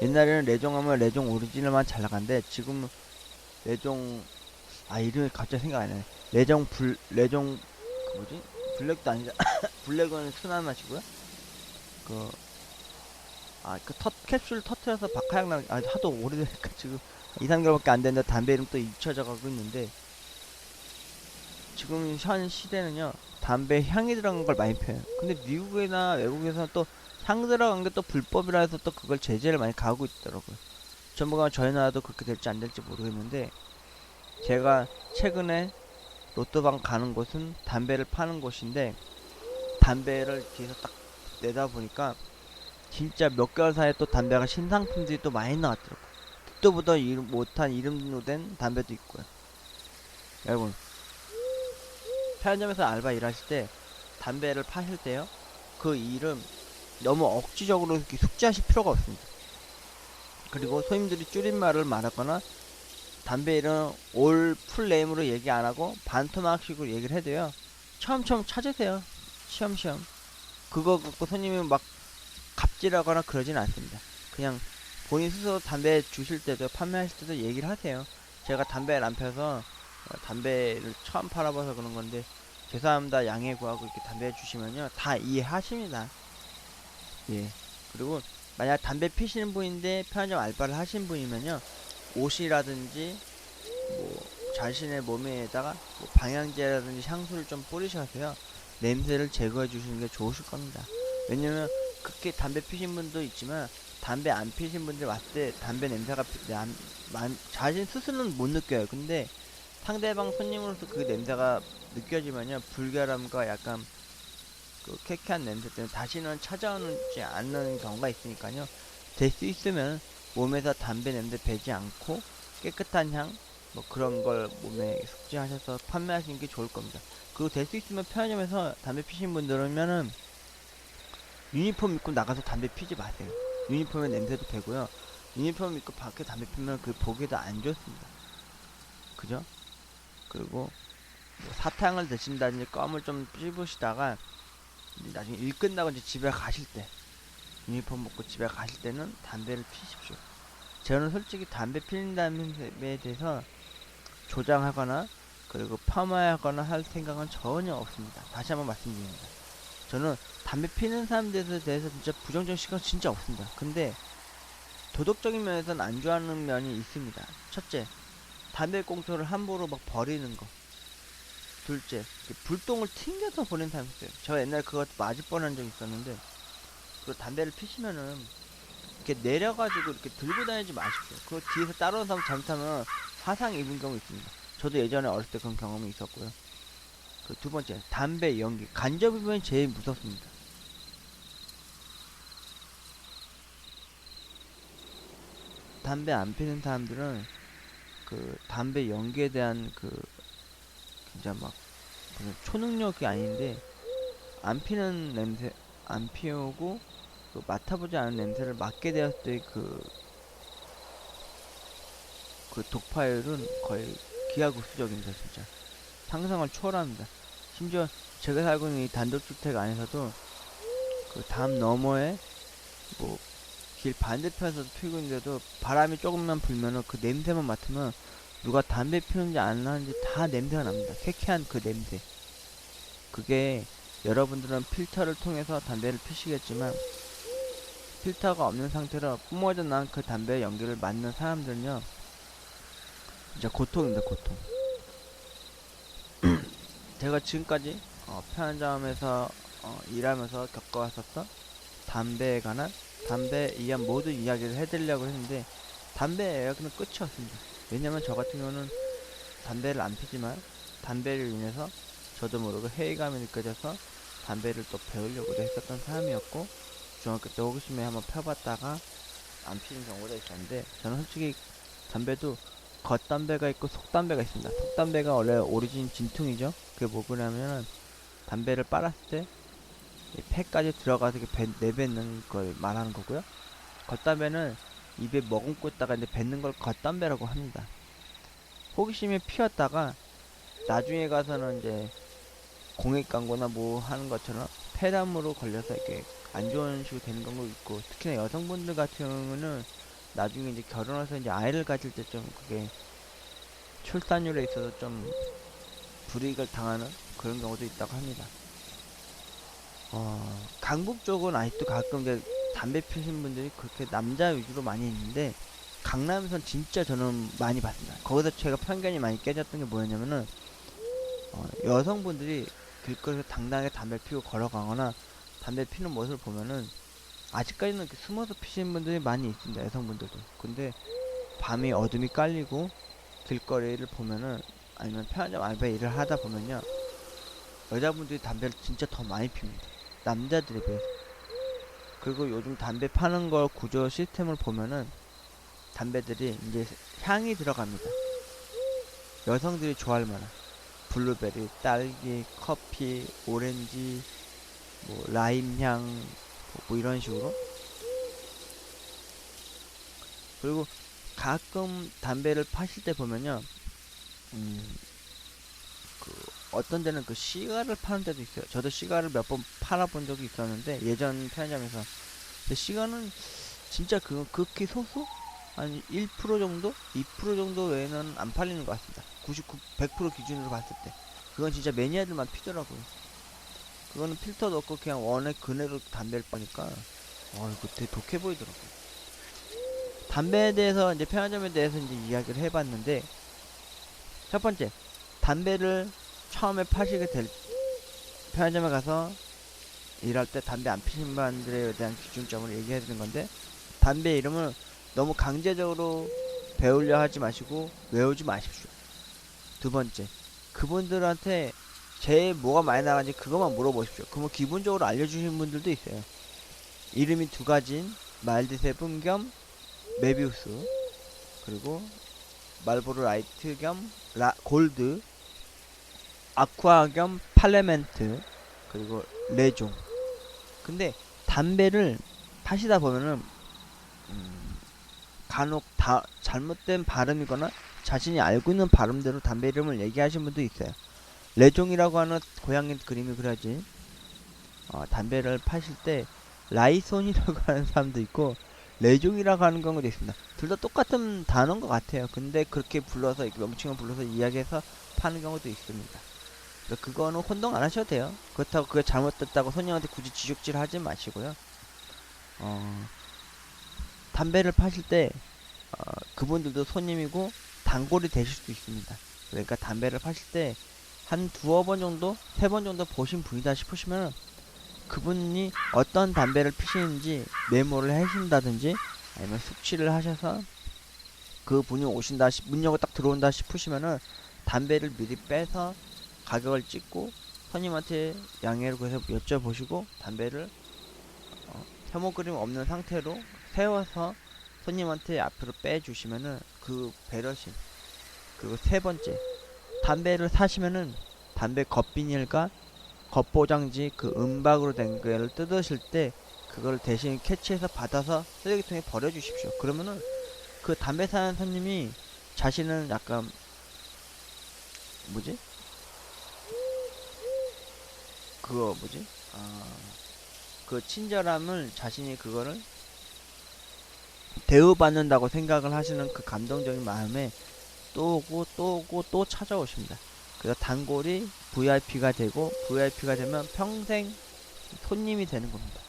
옛날에는 레종하면 레종 오리지널만 잘 나간데 지금 레종 이름이 갑자기 생각 안 나네. 레종 그 뭐지? 블랙도 아니죠. 블랙은 순한 맛이고요. 그 캡슐 터트려서 박하향 나 하도 오래되니까 지금 2, 3개월밖에 안 됐는데 담배 이름 또 잊혀져 가고 있는데 지금 현 시대는요 담배 향이 들어간 걸 많이 펴요. 근데 미국이나 외국에서는 또 향 들어간 게 또 불법이라 해서 또 그걸 제재를 많이 가하고 있더라고요. 전부가 저희 나라도 그렇게 될지 안 될지 모르겠는데 제가 최근에 로또방 가는 곳은 담배를 파는 곳인데 담배를 뒤에서 딱 내다보니까 진짜 몇 개월 사이에 또 담배가 신상품들이 또 많이 나왔더라고요. 듣도 보다 못한 이름으로 된 담배도 있고요. 여러분 편의점에서 알바 일하실 때 담배를 파실 때요 그 이름 너무 억지적으로 이렇게 숙지하실 필요가 없습니다. 그리고 손님들이 줄임말을 말하거나 담배 이름 올 풀네임으로 얘기 안하고 반토막식으로 얘기를 해도요 처음 찾으세요. 시험시험 그거 갖고 손님이 막 갑질하거나 그러진 않습니다. 그냥 본인 스스로 담배 주실 때도 판매하실 때도 얘기를 하세요. 제가 담배를 안 펴서 담배를 처음 팔아봐서 그런 건데 죄송합니다 양해 구하고 이렇게 담배 주시면요 다 이해하십니다. 예. 그리고 만약 담배 피시는 분인데 편의점 알바를 하신 분이면요 옷이라든지 뭐 자신의 몸에다가 뭐 방향제라든지 향수를 좀 뿌리셔서요 냄새를 제거해 주시는 게 좋으실 겁니다. 왜냐면 그렇게 담배 피신 분도 있지만 담배 안 피신 분들 왔을 때 담배 냄새가 자신 스스로는 못 느껴요. 근데 상대방 손님으로서 그 냄새가 느껴지면요 불결함과 약간 그 쾌쾌한 냄새 때문에 다시는 찾아오지 않는 경우가 있으니까요 될 수 있으면 몸에서 담배 냄새 배지 않고 깨끗한 향 뭐 그런 걸 몸에 숙지하셔서 판매하시는 게 좋을 겁니다. 그리고 될 수 있으면 편의점에서 담배 피신 분들은면은 유니폼 입고 나가서 담배 피지 마세요. 유니폼에 냄새도 배고요. 유니폼 입고 밖에 담배 피면 그 보기도 안 좋습니다. 그죠? 그리고 뭐 사탕을 드신다든지 껌을 좀 씹으시다가 나중에 일 끝나고 이제 집에 가실 때 유니폼 먹고 집에 가실 때는 담배를 피십시오. 저는 솔직히 담배 피는 담배에 대해서 조장하거나 그리고 폄하하거나 할 생각은 전혀 없습니다. 다시 한번 말씀드립니다. 저는 담배 피는 사람들에 대해서 진짜 부정적인 시각 진짜 없습니다. 근데 도덕적인 면에서는 안 좋아하는 면이 있습니다. 첫째, 담배 꽁초를 함부로 막 버리는 거. 둘째, 불똥을 튕겨서 버리는 사람이 있어요. 저 옛날에 그거 맞을 뻔한 적 있었는데 그 담배를 피시면은 이렇게 내려가지고 이렇게 들고 다니지 마십시오. 그 뒤에서 따라오는 사람 잘못하면 화상 입은 경우 있습니다. 저도 예전에 어렸을 때 그런 경험이 있었고요. 그 두 번째, 담배 연기. 간접이면 제일 무섭습니다. 담배 안 피는 사람들은 그 담배 연기에 대한 그 진짜 막 초능력이 아닌데 안 피는 냄새 안 피우고 그 맡아보지 않은 냄새를 맡게 되었을 때 그 독파율은 거의 기하급수적입니다. 진짜 상상을 초월합니다. 심지어 제가 살고 있는 이 단독주택 안에서도 그 담 너머에 뭐 길 반대편에서도 피우고 있는데도 바람이 조금만 불면은 그 냄새만 맡으면 누가 담배 피우는지 안 나는지 다 냄새가 납니다. 쾌쾌한 그 냄새. 그게 여러분들은 필터를 통해서 담배를 피시겠지만 필터가 없는 상태로 뿜어져 나온 그 담배 연기를 맡는 사람들은요 진짜 고통입니다. 고통. 제가 지금까지 편의점에서 일하면서 겪어왔었던 담배에 관한 담배에 의한 모든 이야기를 해드리려고 했는데 담배 이야기는 끝이 없습니다. 왜냐면 저 같은 경우는 담배를 안 피지만 담배를 인해서 저도 모르게 회의감이 느껴져서 담배를 또 배우려고 했었던 사람이었고 중학교 때 호기심에 한번 펴봤다가 안 피는 경우가 있었는데 저는 솔직히 담배도 겉담배가 있고 속담배가 있습니다. 속담배가 원래 오리진 진퉁이죠. 그게 뭐냐면은 담배를 빨았을 때 폐까지 들어가서 내뱉는 걸 말하는 거고요. 겉담배는 입에 머금고 있다가 이제 뱉는 걸 겉담배라고 합니다. 호기심에 피웠다가 나중에 가서는 이제 공익 광고나 뭐 하는 것처럼 폐렴으로 걸려서 이렇게 안 좋은 식으로 되는 경우도 있고 특히나 여성분들 같은 경우는 나중에 이제 결혼해서 이제 아이를 가질 때 좀 그게 출산율에 있어서 좀 불이익을 당하는 그런 경우도 있다고 합니다. 강북 쪽은 아직도 가끔 이제 담배 피우시는 분들이 그렇게 남자 위주로 많이 있는데 강남에선 진짜 저는 많이 봤습니다. 거기서 제가 편견이 많이 깨졌던 게 뭐였냐면은 여성분들이 길거리에서 당당하게 담배 피우고 걸어가거나 담배 피는 모습을 보면은 아직까지는 이렇게 숨어서 피시는 분들이 많이 있습니다. 여성분들도. 근데 밤이 어둠이 깔리고 길거리를 보면은 아니면 편의점 알바 일을 하다 보면요 여자분들이 담배를 진짜 더 많이 피웁니다. 남자들에 비해서. 그리고 요즘 담배 파는 걸 구조 시스템을 보면은 담배들이 이제 향이 들어갑니다. 여성들이 좋아할 만한 블루베리, 딸기, 커피, 오렌지, 뭐 라임향 뭐 이런 식으로. 그리고 가끔 담배를 파실 때 보면요 그 어떤 데는 그 시가를 파는 데도 있어요. 저도 시가를 몇 번 팔아본 적이 있었는데 예전 편의점에서. 근데 시가는 진짜 극히 소수? 한 1% 정도? 2% 정도 외에는 안 팔리는 것 같습니다. 99, 100% 기준으로 봤을 때. 그건 진짜 매니아들만 피더라고요. 그거는 필터도 없고 그냥 원액 그대로 담배를 빠니까 이거 되게 독해 보이더라고요. 담배에 대해서 이제 편의점에 대해서 이제 이야기를 해봤는데 첫 번째 담배를 처음에 파시게 될 편의점에 가서 일할 때 담배 안 피신 분들에 대한 기준점을 얘기해 드리는 건데 담배 이름을 너무 강제적으로 배우려 하지 마시고 외우지 마십시오. 두 번째 그분들한테 제일 뭐가 많이 나가는지 그것만 물어보십시오. 그러면 기본적으로 알려주시는 분들도 있어요. 이름이 두 가지인 마일드 세븐 겸 메비우스 그리고 말보로 라이트 겸 골드 아쿠아 겸 팔레멘트 그리고 레종. 근데 담배를 파시다 보면은 간혹 다 잘못된 발음이거나 자신이 알고 있는 발음대로 담배 이름을 얘기하시는 분도 있어요. 레종이라고 하는 고양이 그림이 그려진 담배를 파실 때 라이손이라고 하는 사람도 있고 레종이라고 하는 경우도 있습니다. 둘 다 똑같은 단어인 것 같아요. 근데 그렇게 불러서 이렇게 명칭을 불러서 이야기해서 파는 경우도 있습니다. 그거는 혼동 안 하셔도 돼요. 그렇다고 그게 잘못됐다고 손님한테 굳이 지적질 하지 마시고요. 담배를 파실 때 그분들도 손님이고 단골이 되실 수도 있습니다. 그러니까 담배를 파실 때 한 두어 번 정도, 세 번 정도 보신 분이다 싶으시면 그분이 어떤 담배를 피시는지 메모를 하신다든지 아니면 숙취를 하셔서 그분이 오신다, 문 열고 딱 들어온다 싶으시면은 담배를 미리 빼서 가격을 찍고 손님한테 양해를 구해서 여쭤보시고 담배를 혐오 그림 없는 상태로 세워서 손님한테 앞으로 빼주시면은 그 배려심. 그리고 세 번째 담배를 사시면은 담배 겉비닐과 겉포장지 그 은박으로 된 거를 뜯으실 때 그걸 대신 캐치해서 받아서 쓰레기통에 버려주십시오. 그러면은 그 담배 사는 손님이 자신은 약간 뭐지? 그거 뭐지? 그 친절함을 자신이 그거를 대우받는다고 생각을 하시는 그 감동적인 마음에 또 오고 또 오고 또 찾아오십니다. 그래서 단골이 VIP가 되고 VIP가 되면 평생 손님이 되는 겁니다.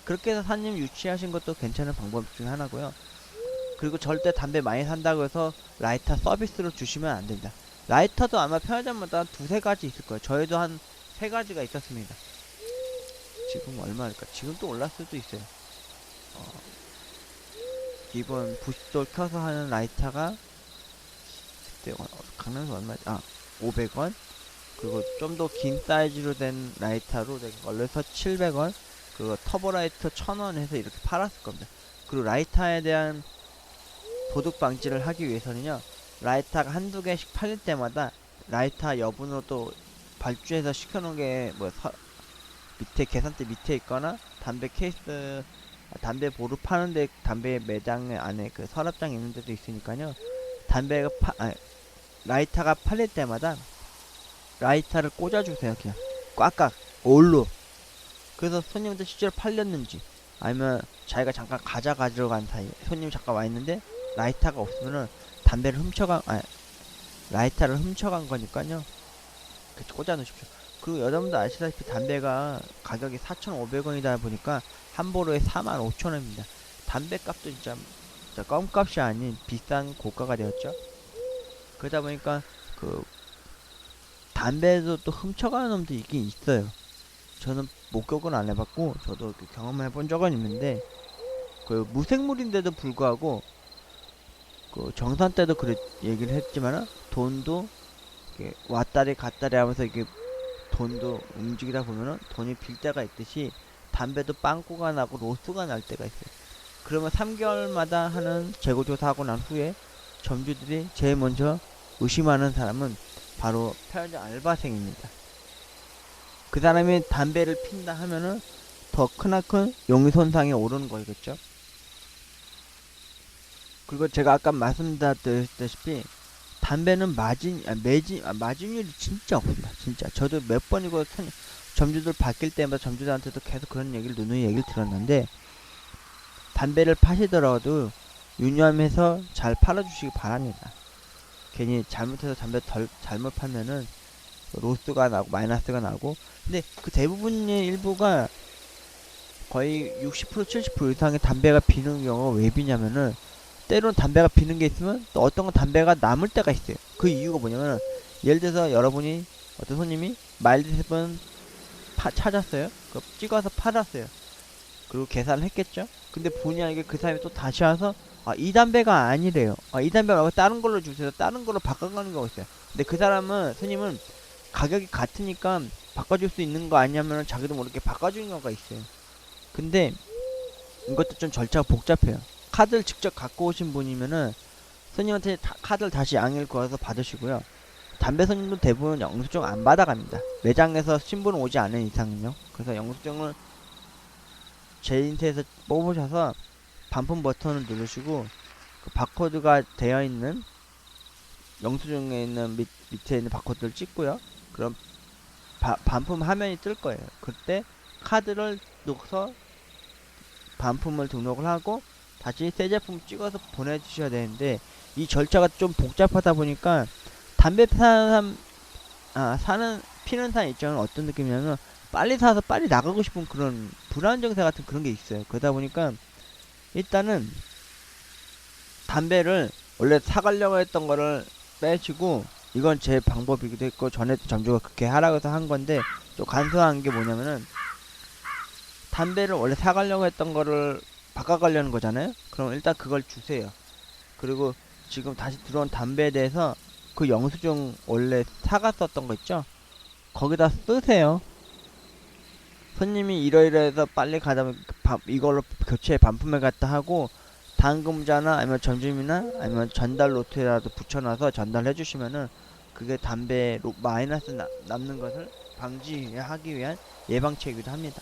그렇게 해서 손님 유치하신 것도 괜찮은 방법 중에 하나고요. 그리고 절대 담배 많이 산다고 해서 라이터 서비스로 주시면 안 됩니다. 라이터도 아마 편의점마다 두세 가지 있을 거예요. 저희도 한 세 가지가 있었습니다. 지금 얼마일까? 지금 또 올랐을 수도 있어요. 기본 부싯돌 켜서 하는 라이터가 그때 강남에서 얼마지? 500원. 그리고 좀 더 긴 사이즈로 된 라이터로 된 걸로서 700원. 그리고 터보 라이터 1000원 해서 이렇게 팔았을 겁니다. 그리고 라이터에 대한 도둑 방지를 하기 위해서는요, 라이터가 한두 개씩 팔릴 때마다 라이터 여분으로 또 발주해서 시켜놓은 게 뭐 밑에 계산대 밑에 있거나 담배 케이스 담배 보루 파는데 담배 매장 안에 그 서랍장 있는 데도 있으니까요. 담배가 라이터가 팔릴 때마다 라이터를 꽂아주세요. 그냥 꽉꽉 올로. 그래서 손님한테 실제로 팔렸는지 아니면 자기가 잠깐 가져가지러 간 사이에 손님이 잠깐 와 있는데 라이터가 없으면은 담배를 라이터를 훔쳐간 거니까요. 그렇게 꽂아 놓으십시오. 그리고 여러분도 아시다시피 담배가 가격이 4,500원이다 보니까 한 보루에 45,000원입니다. 담배 값도 진짜 껌값이 아닌 비싼 고가가 되었죠. 그러다 보니까 그 담배도 또 훔쳐가는 놈도 있긴 있어요. 저는 목격은 안 해봤고 저도 경험해본 적은 있는데 그 무생물인데도 불구하고 그 정산 때도 그래 얘기를 했지만은 돈도 이렇게 왔다리 갔다리 하면서 이게 돈도 움직이다 보면은 돈이 빌 때가 있듯이 담배도 빵꾸가 나고 로스가 날 때가 있어요. 그러면 3개월마다 하는 재고조사하고 난 후에 점주들이 제일 먼저 의심하는 사람은 바로 편의점 알바생입니다. 그 사람이 담배를 핀다 하면은 더 크나큰 용의손상이 오르는 거겠죠. 그리고 제가 아까 말씀드렸다시피 담배는 마진율이 진짜 없습니다. 진짜 저도 몇 번이고 점주들 바뀔 때마다 점주들한테도 계속 그런 얘기를 누누이 얘기를 들었는데 담배를 파시더라도 유념해서 잘 팔아주시기 바랍니다. 괜히 잘못해서 담배 잘못 팔면은 로스가 나고 마이너스가 나고 근데 그 대부분의 일부가 거의 60% 70% 이상의 담배가 비는 경우가 왜 비냐면은 때로는 담배가 비는 게 있으면 또 어떤 건 담배가 남을 때가 있어요. 그 이유가 뭐냐면 예를 들어서 여러분이 어떤 손님이 마일드 세븐 찾았어요. 그 찍어서 팔았어요. 그리고 계산을 했겠죠. 근데 본의 아니게 그 사람이 또 다시 와서 이 담배가 아니래요. 이 담배 말고 다른 걸로 주세요. 다른 걸로 바꿔가는 경우가 있어요. 근데 그 사람은 손님은 가격이 같으니까 바꿔줄 수 있는 거 아니냐면 자기도 모르게 바꿔주는 경우가 있어요. 근데 이것도 좀 절차가 복잡해요. 카드를 직접 갖고 오신 분이면은 손님한테 카드를 다시 양해를 구해서 받으시고요. 담배 손님도 대부분 영수증 안 받아갑니다. 매장에서 신분 오지 않은 이상은요. 그래서 영수증을 제 인쇄에서 뽑으셔서 반품 버튼을 누르시고 그 바코드가 되어 있는 영수증에 있는 밑에 있는 바코드를 찍고요. 그럼 반품 화면이 뜰 거예요. 그때 카드를 넣어서 반품을 등록을 하고 다시 새 제품 찍어서 보내주셔야 되는데 이 절차가 좀 복잡하다 보니까 담배 피는 사람 입장은 어떤 느낌이냐면 빨리 사서 빨리 나가고 싶은 그런 불안 정세 같은 그런 게 있어요. 그러다 보니까 일단은 담배를 원래 사가려고 했던 거를 빼시고 이건 제 방법이기도 했고 전에 점주가 그렇게 하라고 해서 한 건데 또 간소한 게 뭐냐면은 담배를 원래 사가려고 했던 거를 바꿔가려는 거잖아요. 그럼 일단 그걸 주세요. 그리고 지금 다시 들어온 담배에 대해서 그 영수증 원래 사갔었던 거 있죠? 거기다 쓰세요. 손님이 이러이러해서 빨리 가자면 이걸로 교체 반품해 갔다 하고 당금자나 아니면 점주이나 아니면 전달 노트라도 붙여놔서 전달해 주시면은 그게 담배 마이너스 남는 것을 방지하기 위한 예방책이기도 합니다.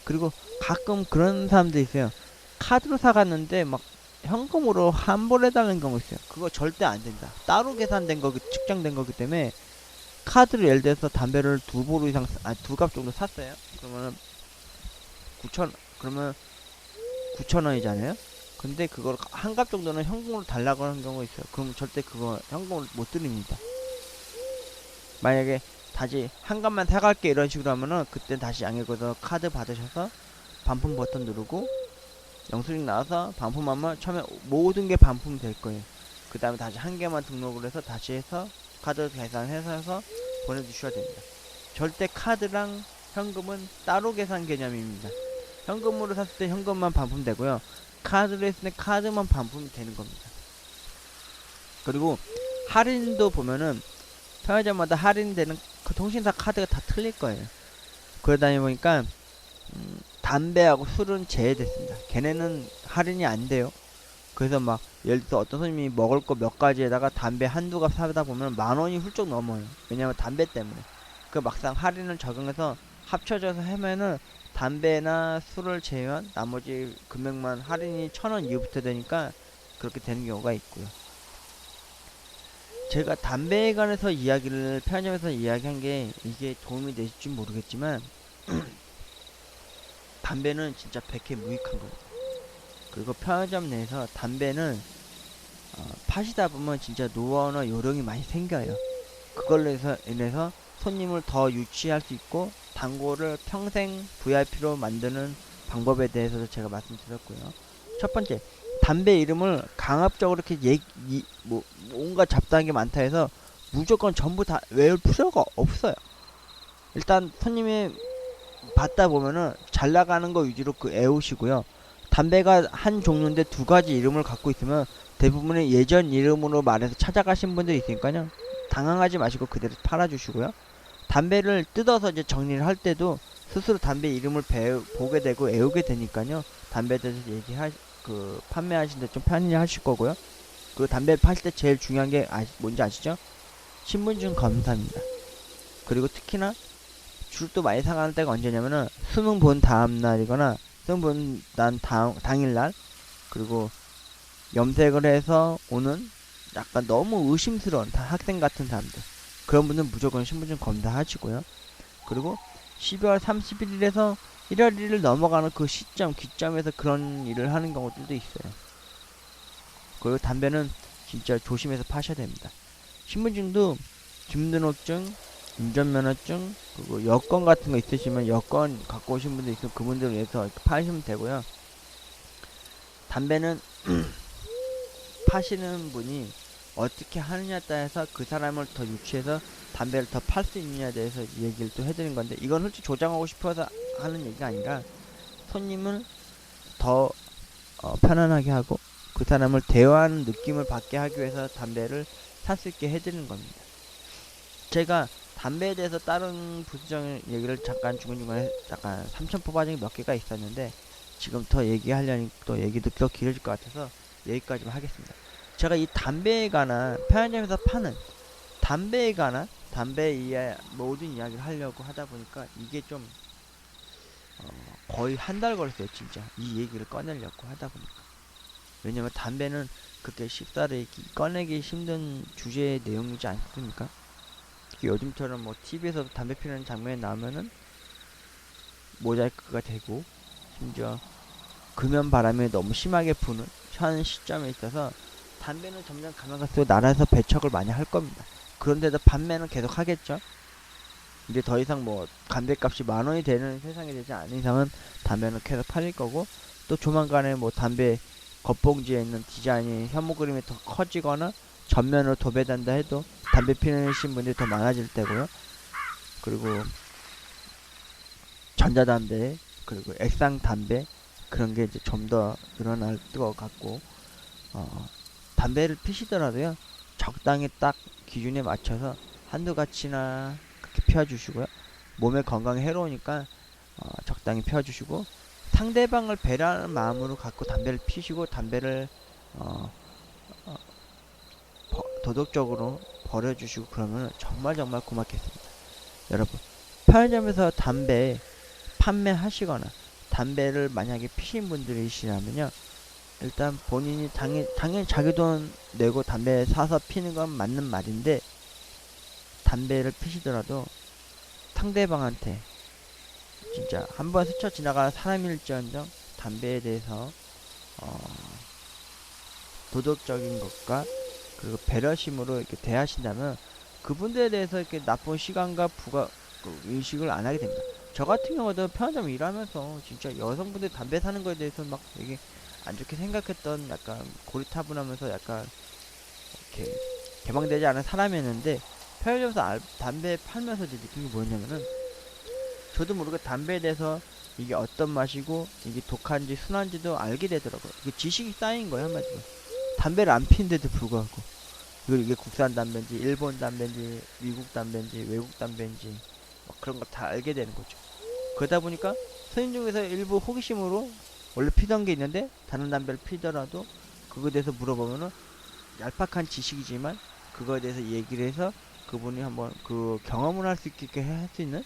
그리고 가끔 그런 사람도 있어요. 카드로 사갔는데 막 현금으로 환불해달라는 경우 있어요. 그거 절대 안 된다. 따로 계산된 거기 측정된 거기 때문에 카드로 예를 들어서 담배를 두 보루 이상 두 갑 정도 샀어요. 그러면은 9,000원이잖아요. 근데 그걸 한 갑 정도는 현금으로 달라고 하는 경우가 있어요. 그럼 절대 그거 현금을 못 드립니다. 만약에 다시 한 값만 사갈게 이런 식으로 하면은 그때 다시 양해거서 카드 받으셔서 반품 버튼 누르고 영수증 나와서 반품하면 처음에 모든 게 반품이 될 거예요. 그 다음에 다시 한 개만 등록을 해서 다시 해서 카드 계산해서 보내주셔야 됩니다. 절대 카드랑 현금은 따로 계산 개념입니다. 현금으로 샀을 때 현금만 반품되고요. 카드로 했을 때 카드만 반품이 되는 겁니다. 그리고 할인도 보면은 편의점마다 할인되는 그 통신사 카드가 다 틀릴 거예요. 그러다 보니까 담배하고 술은 제외됐습니다. 걔네는 할인이 안 돼요. 그래서 막 예를 들어 어떤 손님이 먹을 거 몇 가지에다가 담배 한두 갑 사다 보면 10,000원이 훌쩍 넘어요. 왜냐면 담배 때문에. 그 막상 할인을 적용해서 합쳐져서 하면은 담배나 술을 제외한 나머지 금액만 할인이 1,000원 이후부터 되니까 그렇게 되는 경우가 있고요. 제가 담배에 관해서 이야기를 편의점에서 이야기한 게 이게 도움이 되실지 모르겠지만 담배는 진짜 100회 무익한 겁니다. 그리고 편의점 내에서 담배는 파시다 보면 진짜 노하우나 요령이 많이 생겨요. 그걸로 인해서 손님을 더 유치할 수 있고 단골을 평생 VIP로 만드는 방법에 대해서도 제가 말씀드렸고요. 첫 번째, 담배 이름을 강압적으로 이렇게 온갖 잡다한 게 많다 해서 무조건 전부 다 외울 필요가 없어요. 일단 손님이 받다 보면은 잘 나가는 거 위주로 애우시고요. 담배가 한 종류인데 두 가지 이름을 갖고 있으면 대부분의 예전 이름으로 말해서 찾아가신 분들이 있으니까요. 당황하지 마시고 그대로 팔아주시고요. 담배를 뜯어서 이제 정리를 할 때도 스스로 담배 이름을 보게 되고 애우게 되니까요. 담배에 대해서 판매하시는데 좀 편리하실 거고요. 그 담배 파실 때 제일 중요한 게 뭔지 아시죠? 신분증 검사입니다. 그리고 특히나 줄도 많이 사가는 때가 언제냐면은 수능 본 다음 날이거나 수능 본 난 당일날, 그리고 염색을 해서 오는 약간 너무 의심스러운 학생 같은 사람들, 그런 분들은 무조건 신분증 검사하시고요. 그리고 12월 31일에서 1월 1일 넘어가는 그 기점에서 그런 일을 하는 경우들도 있어요. 그리고 담배는 진짜 조심해서 파셔야 됩니다. 신분증도 주민등록증, 운전면허증, 그리고 여권 같은 거 있으시면 여권 갖고 오신 분들 있으면 그분들을 위해서 파시면 되고요. 담배는 파시는 분이 어떻게 하느냐에 따라서 그 사람을 더 유치해서 담배를 더 팔 수 있느냐에 대해서 얘기를 또 해드린 건데, 이건 솔직히 조장하고 싶어서 하는 얘기가 아니라 손님을 더 편안하게 하고 그 사람을 대화하는 느낌을 받게 하기 위해서 담배를 살 수 있게 해드리는 겁니다. 제가 담배에 대해서 다른 부수적인 얘기를 잠깐 중간중간에 잠깐 삼천포 과정이 몇 개가 있었는데 지금 더 얘기하려니 또 얘기도 더 길어질 것 같아서 여기까지만 하겠습니다. 제가 이 담배에 관한 편의점에서 파는 담배에 관한 담배 모든 이야기를 하려고 하다 보니까 이게 좀 거의 한 달 걸렸어요. 진짜 이 얘기를 꺼내려고 하다 보니까. 왜냐면 담배는 그렇게 쉽사리 꺼내기 힘든 주제의 내용이지 않습니까? 요즘처럼 뭐 TV에서 담배 피우는 장면이 나오면은 모자이크가 되고 심지어 금연 바람이 너무 심하게 부는 현 시점에 있어서 담배는 점점 가면 갈수록 나라에서 배척을 많이 할 겁니다. 그런데도 판매는 계속 하겠죠. 이제 더 이상 뭐 담배값이 10,000원이 되는 세상이 되지 않는 이상은 담배는 계속 팔릴 거고, 또 조만간에 뭐 담배 겉봉지에 있는 디자인이 혐오 그림이 더 커지거나 전면으로 도배된다 해도 담배 피우신 분들이 더 많아질 때고요. 그리고 전자담배, 그리고 액상담배, 그런 게 이제 좀 더 늘어날 것 같고, 담배를 피시더라도요, 적당히 딱 기준에 맞춰서 한두 가지나 그렇게 피워주시고요. 몸에 건강에 해로우니까 적당히 피워주시고, 상대방을 배려하는 마음으로 갖고 담배를 피시고 담배를 도덕적으로 버려주시고 그러면 정말 고맙겠습니다. 여러분, 편의점에서 담배 판매하시거나 담배를 만약에 피신 분들이시라면요, 일단 본인이 당연히 자기 돈 내고 담배 사서 피는 건 맞는 말인데, 담배를 피시더라도 상대방한테 진짜 한번 스쳐 지나가는 사람일지언정 담배에 대해서 도덕적인 것과 그리고 배려심으로 이렇게 대하신다면 그분들에 대해서 이렇게 나쁜 시각과 인식을 안 하게 됩니다. 저 같은 경우도 편의점 일하면서 진짜 여성분들 담배 사는 거에 대해서 막 되게 안 좋게 생각했던 약간 고리타분하면서 약간 이렇게 개방되지 않은 사람이었는데 편의점에서 담배 팔면서 이제 느낀 게 뭐였냐면은 저도 모르게 담배에 대해서 이게 어떤 맛이고 이게 독한지 순한지도 알게 되더라고요. 그 지식이 쌓인 거예요, 한마디로. 담배를 안 피는데도 불구하고 이게 국산 담배인지 일본 담배인지 미국 담배인지 외국 담배인지 뭐 그런 거 다 알게 되는 거죠. 그러다 보니까 손님 중에서 일부 호기심으로 원래 피던 게 있는데 다른 담배를 피더라도 그거에 대해서 물어보면은 얄팍한 지식이지만 그거에 대해서 얘기를 해서 그분이 한번 그 경험을 할 수 있게 할 수 있는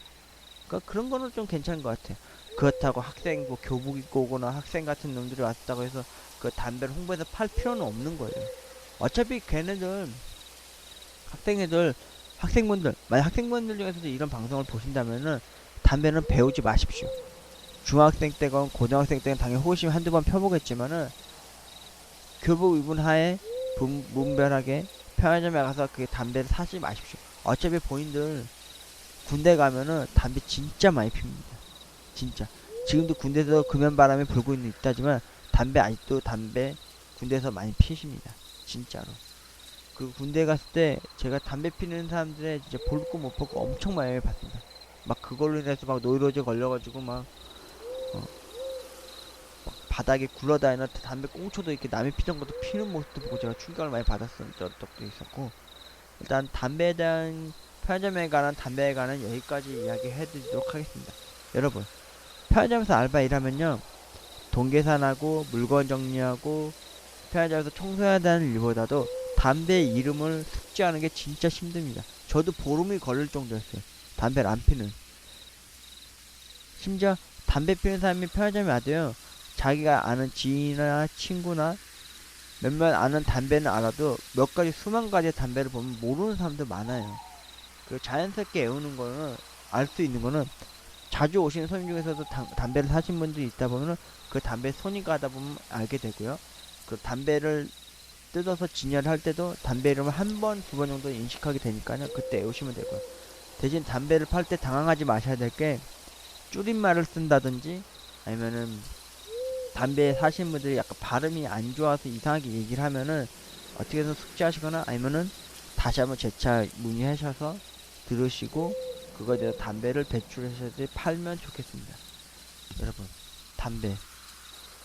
그러니까 그런 거는 좀 괜찮은 것 같아요. 그렇다고 학생 뭐 교복 입고 오거나 학생 같은 놈들이 왔다고 해서 그 담배를 홍보해서 팔 필요는 없는 거예요. 어차피 걔네들 학생분들 만약 학생분들 중에서도 이런 방송을 보신다면은 담배는 배우지 마십시오. 중학생 때건 고등학생 때건 당연히 호기심 한두 번 펴보겠지만은 교복 입은 하에 문별하게 편의점에 가서 그 담배를 사지 마십시오. 어차피 본인들 군대 가면은 담배 진짜 많이 핍니다. 진짜. 지금도 군대에서 금연바람이 불고 있다지만 아직도 담배 군대에서 많이 피십니다. 진짜로. 그 군대 갔을 때 제가 담배 피는 사람들의 진짜 볼고 못 보고 엄청 많이 봤습니다. 막 그걸로 인해서 막 노이로제 걸려가지고 어, 막 바닥에 굴러다니는 담배 꽁초도 이렇게 남이 피던 것도 피는 모습도 보고 제가 충격을 많이 받았던 적도 있었고 일단 편의점에 관한 담배에 관한 여기까지 이야기 해드리도록 하겠습니다. 여러분 편의점에서 알바 일하면요 돈 계산하고 물건 정리하고 편의점에서 청소해야 되는 일보다도 담배 이름을 숙지하는 게 진짜 힘듭니다. 저도 보름이 걸릴 정도였어요. 담배를 안 피는. 심지어 담배 피는 사람이 편의점에 와도요. 자기가 아는 지인이나 친구나 몇몇 아는 담배는 알아도 몇 가지 수만 가지의 담배를 보면 모르는 사람들 많아요. 그 자연스럽게 외우는 거는 알 수 있는 거는 자주 오시는 손님 중에서도 담배를 사신 분들이 있다 보면은 그 담배 손이 가다 보면 알게 되고요. 그 담배를 뜯어서 진열할 때도 담배 이름을 한 번, 두 번 정도 인식하게 되니까요. 그때 외우시면 되고요. 대신 담배를 팔 때 당황하지 마셔야 될 게 줄임말을 쓴다든지 아니면은 담배 사신 분들이 약간 발음이 안 좋아서 이상하게 얘기를 하면은 어떻게 해서 숙지하시거나 아니면은 다시 한번 재차 문의하셔서 들으시고 그거에 대해서 담배를 배출하셔야 팔면 좋겠습니다. 여러분 담배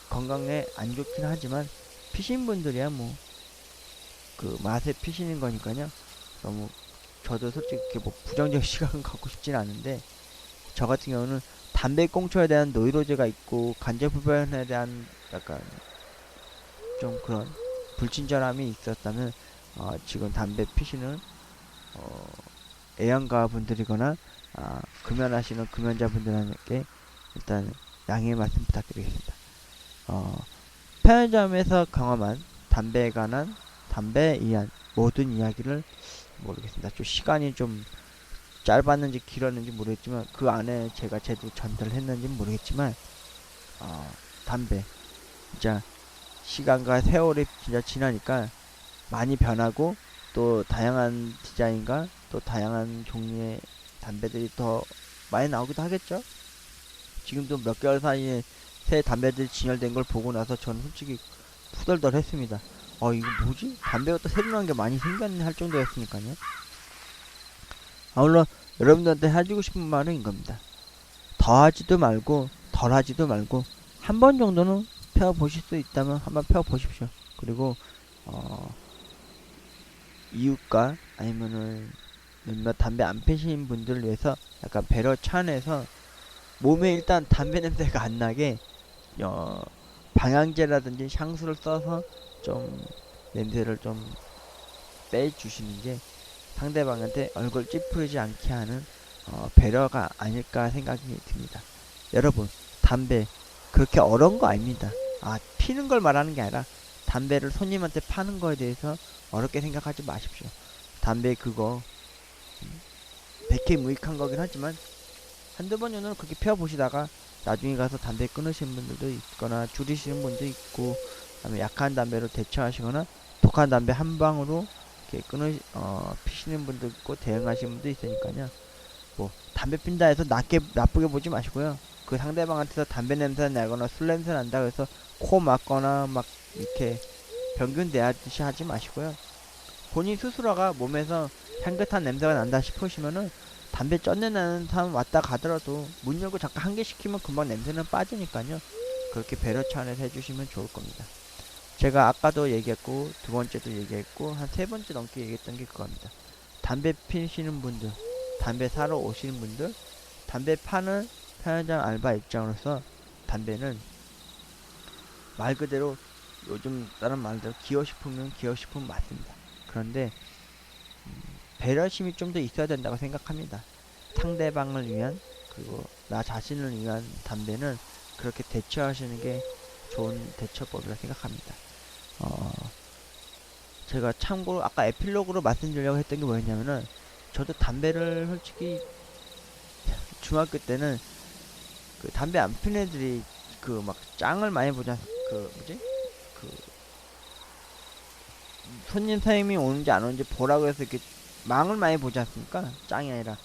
건강에 안 좋긴 하지만 피신 분들이야 뭐 그 맛에 피시는 거니까요. 너무 저도 솔직히 뭐 부정적 시각은 갖고 싶진 않은데 저 같은 경우는 담배 꽁초에 대한 노이로제가 있고 간접흡연에 대한 약간 좀 그런 불친절함이 있었다면 지금 담배 피시는 애양가 분들이거나 금연하시는 금연자분들에게 일단 양해의 말씀 부탁드리겠습니다. 편의점에서 경험한 담배에 관한 담배에 의한 모든 이야기를 모르겠습니다. 좀 시간이 좀 짧았는지 길었는지 모르겠지만 그 안에 제가 제대로 전달을 했는지 모르겠지만 담배 진짜 시간과 세월이 진짜 지나니까 많이 변하고 또 다양한 디자인과 또 다양한 종류의 담배들이 더 많이 나오기도 하겠죠. 지금도 몇 개월 사이에 새 담배들이 진열된 걸 보고 나서 저는 솔직히 푸덜덜했습니다. 이거 뭐지? 담배가 또 새로 나온 게 많이 생겼네 할 정도였으니까요. 물론 여러분들한테 해주고 싶은 말은 이겁니다. 더하지도 말고 덜하지도 말고 한 번 정도는 펴보실 수 있다면 한번 펴보십시오. 그리고 이웃과 아니면은 몇몇 담배 안 피시는 분들을 위해서 약간 배려 차원에서 몸에 일단 담배 냄새가 안 나게 방향제라든지 향수를 써서 좀 냄새를 좀 빼주시는 게 상대방한테 얼굴 찌푸리지 않게 하는 배려가 아닐까 생각이 듭니다. 여러분 담배 그렇게 어려운 거 아닙니다. 피는 걸 말하는 게 아니라 담배를 손님한테 파는 거에 대해서 어렵게 생각하지 마십시오. 담배 그거 백해무익한 거긴 하지만 한두 번 정도는 그렇게 펴보시다가 나중에 가서 담배 끊으시는 분들도 있거나 줄이시는 분도 있고 그다음에 약한 담배로 대처하시거나 독한 담배 한 방으로 이렇게 피시는 분도 있고 대응하시는 분도 있으니까요. 뭐 담배 핀다 해서 나쁘게 보지 마시고요. 그 상대방한테서 담배 냄새 나거나 술 냄새 난다 그래서 코 막거나 막 이렇게 병균 내듯이 하지 마시고요. 본인 스스로가 몸에서 향긋한 냄새가 난다 싶으시면은 담배 쩐내 나는 사람 왔다 가더라도 문 열고 잠깐 한 개 시키면 금방 냄새는 빠지니까요. 그렇게 배려 차원에서 해주시면 좋을 겁니다. 제가 아까도 얘기했고 두 번째도 얘기했고 한 세 번째 넘게 얘기했던 게 그겁니다. 담배 피시는 분들, 담배 사러 오시는 분들, 담배 파는 편의점 알바 입장으로서 담배는 말 그대로 요즘 다른 말대로 기호식품은 기호식품 맞습니다. 그런데 배려심이 좀 더 있어야 된다고 생각합니다. 상대방을 위한 그리고 나 자신을 위한 담배는 그렇게 대처하시는 게 좋은 대처법이라 생각합니다. 제가 참고로 아까 에필로그로 말씀드리려고 했던 게 뭐였냐면은 저도 담배를 솔직히 중학교 때는 그 담배 안 피는 애들이 그 막 짱을 많이 보자 그 뭐지 그 손님 사장님이 오는지 안 오는지 보라고 해서 이렇게 망을 많이 보지 않습니까? 짱이 아니라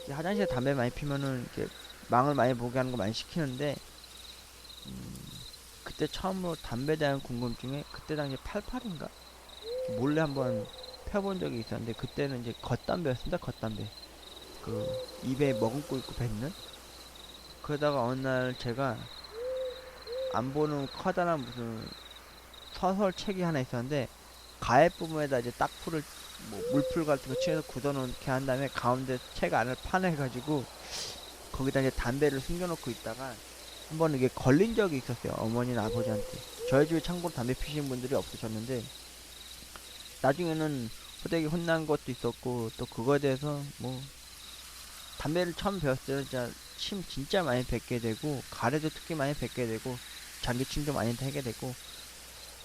화장실에 담배 많이 피면은 이렇게 망을 많이 보게 하는 거 많이 시키는데 그때 처음으로 담배에 대한 궁금증에 그때 당시 88인가 몰래 한번 펴본 적이 있었는데 그때는 이제 겉담배였습니다. 겉담배 그 입에 머금고 있고 뱉는 그러다가 어느 날 제가 안 보는 커다란 무슨 소설 책이 하나 있었는데 가해 부분에다 이제 딱풀을 뭐 물풀 같은 거 칠해서 굳어놓게 한 다음에 가운데 책 안을 파내가지고 거기다 이제 담배를 숨겨놓고 있다가 한번 이게 걸린 적이 있었어요. 어머니나 아버지한테. 저희 집에 참고로 담배 피시는 분들이 없으셨는데 나중에는 호되게 혼난 것도 있었고 또 그거에 대해서 뭐 담배를 처음 배웠을 때는 진짜 침 진짜 많이 뱉게 되고 가래도 특히 많이 뱉게 되고 장기침도 많이 하게 되고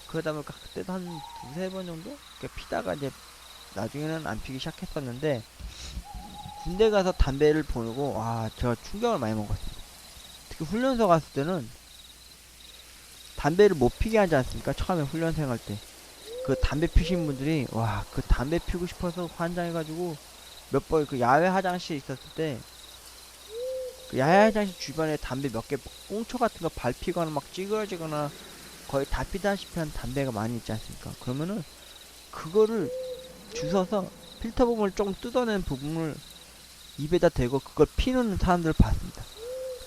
그러다 보니까 그때도 한 두세 번 정도 피다가 이제 나중에는 안 피기 시작했었는데 군대 가서 담배를 보고 와 제가 충격을 많이 먹었어요. 특히 훈련소 갔을 때는 담배를 못 피게 하지 않습니까? 처음에 훈련생 할 때 그 담배 피신 분들이 와 그 담배 피고 싶어서 환장해가지고 몇 번 그 야외 화장실에 있었을 때 그 야외 화장실 주변에 담배 몇 개 꽁초 같은 거 밟히거나 막 찌그러지거나 거의 다 피다시피 한 담배가 많이 있지 않습니까? 그러면은 그거를 주워서 필터 부분을 조금 뜯어낸 부분을 입에다 대고 그걸 피는 사람들을 봤습니다.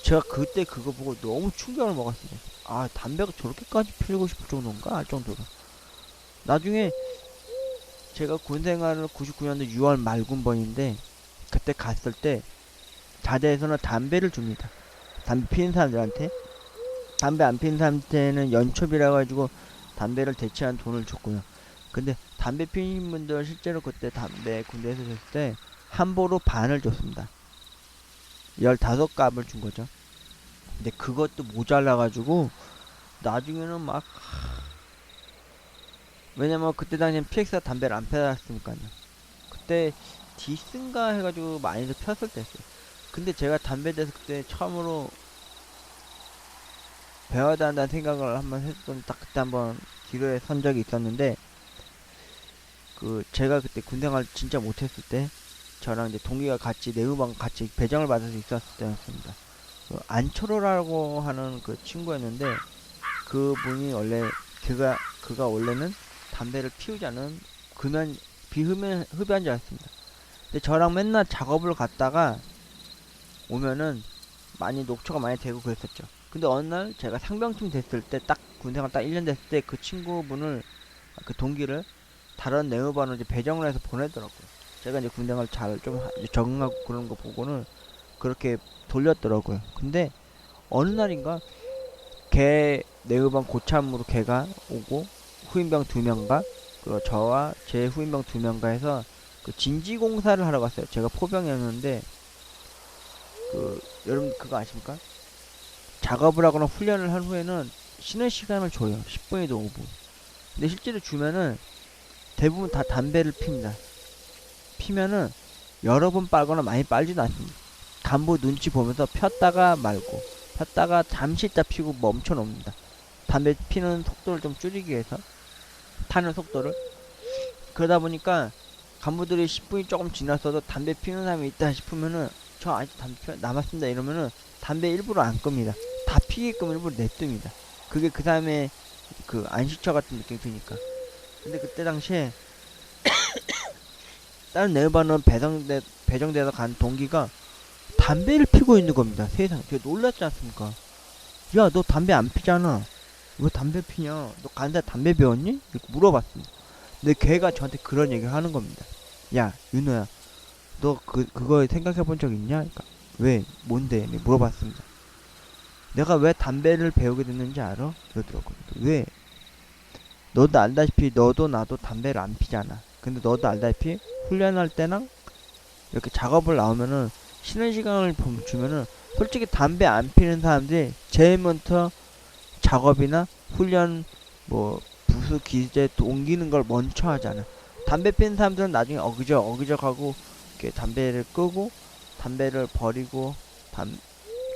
제가 그때 그거 보고 너무 충격을 먹었습니다. 아 담배가 저렇게까지 피우고 싶을 정도인가 할 정도로. 나중에 제가 군생활을 99년도 6월 말군번인데 그때 갔을 때 자대에서는 담배를 줍니다. 담배 피는 사람들한테. 담배 안 피는 사람한테는 연초비라 가지고 담배를 대체한 돈을 줬고요. 근데 담배 피는 분들 실제로 그때 담배 군대에서 줬을 때 한 보로 반을 줬습니다. 15갑을 준 거죠. 근데 그것도 모자라 가지고 나중에는 막 왜냐면 그때 당시엔 PX가 담배를 안 펴놨으니까요. 그때 디스인가 해가지고 많이들 폈을 때였어요. 근데 제가 담배에 대해서 그때 처음으로 배워야 한다는 생각을 한번 했던 딱 그때 한번 기로에 선 적이 있었는데 그 제가 그때 군생활 진짜 못했을 때 저랑 이제 동기가 같이 내후방 같이 배정을 받아서 있었을 때였습니다. 그 안초로라고 하는 그 친구였는데 그분이 원래 그가 원래는 담배를 피우지 않은 비흡연자였습니다. 근데 저랑 맨날 작업을 갔다가 오면은 많이 녹초가 많이 되고 그랬었죠. 근데 어느 날 제가 상병쯤 됐을 때 딱 군생활 딱 1년 됐을 때 그 친구분을 그 동기를 다른 내후반으로 이제 배정을 해서 보내더라고요. 제가 이제 군생활 잘 좀 적응하고 그런 거 보고는 그렇게 돌렸더라고요. 근데 어느 날인가 걔 내후반 고참으로 걔가 오고 후임병 2명과 그 저와 제 후임병 2명과 해서 그 진지공사를 하러 갔어요. 제가 포병이었는데 그 여러분 그거 아십니까? 작업을 하거나 훈련을 한 후에는 쉬는 시간을 줘요. 10분에도 5분. 근데 실제로 주면은 대부분 다 담배를 핍니다. 피면은 여러 번 빨거나 많이 빨지도 않습니다. 간부 눈치 보면서 폈다가 말고 폈다가 잠시 있다 피고 멈춰 놓습니다. 담배 피는 속도를 좀 줄이기 위해서 타는 속도를. 그러다 보니까 간부들이 10분이 조금 지났어도 담배 피우는 사람이 있다 싶으면은 저 아직 남았습니다 이러면은 담배 일부러 안 끕니다. 다 피게끔 일부러 냅둡니다. 그게 그 사람의 그 안식처 같은 느낌이 드니까. 근데 그때 당시에 다른 네바는 배정돼서 간 동기가 담배를 피고 있는 겁니다. 세상에. 제가 놀랐지 않습니까? 야, 너 담배 안 피잖아. 왜 담배 피냐? 너 간다 담배 배웠니? 이렇게 물어봤습니다. 근데 걔가 저한테 그런 얘기를 하는 겁니다. 야, 윤호야, 너 그거 생각해 본 적 있냐? 그러니까, 왜? 뭔데? 물어봤습니다. 내가 왜 담배를 배우게 됐는지 알아? 그러더라고요. 왜? 너도 알다시피 너도 나도 담배를 안 피잖아. 근데 너도 알다시피 훈련할 때랑 이렇게 작업을 나오면은 쉬는 시간을 주면은 솔직히 담배 안 피는 사람들이 제일 먼저 작업이나 훈련 뭐 부수 기재 옮기는 걸 먼저 하잖아. 담배 피는 사람들은 나중에 어기적 하고 이렇게 담배를 끄고 담배를 버리고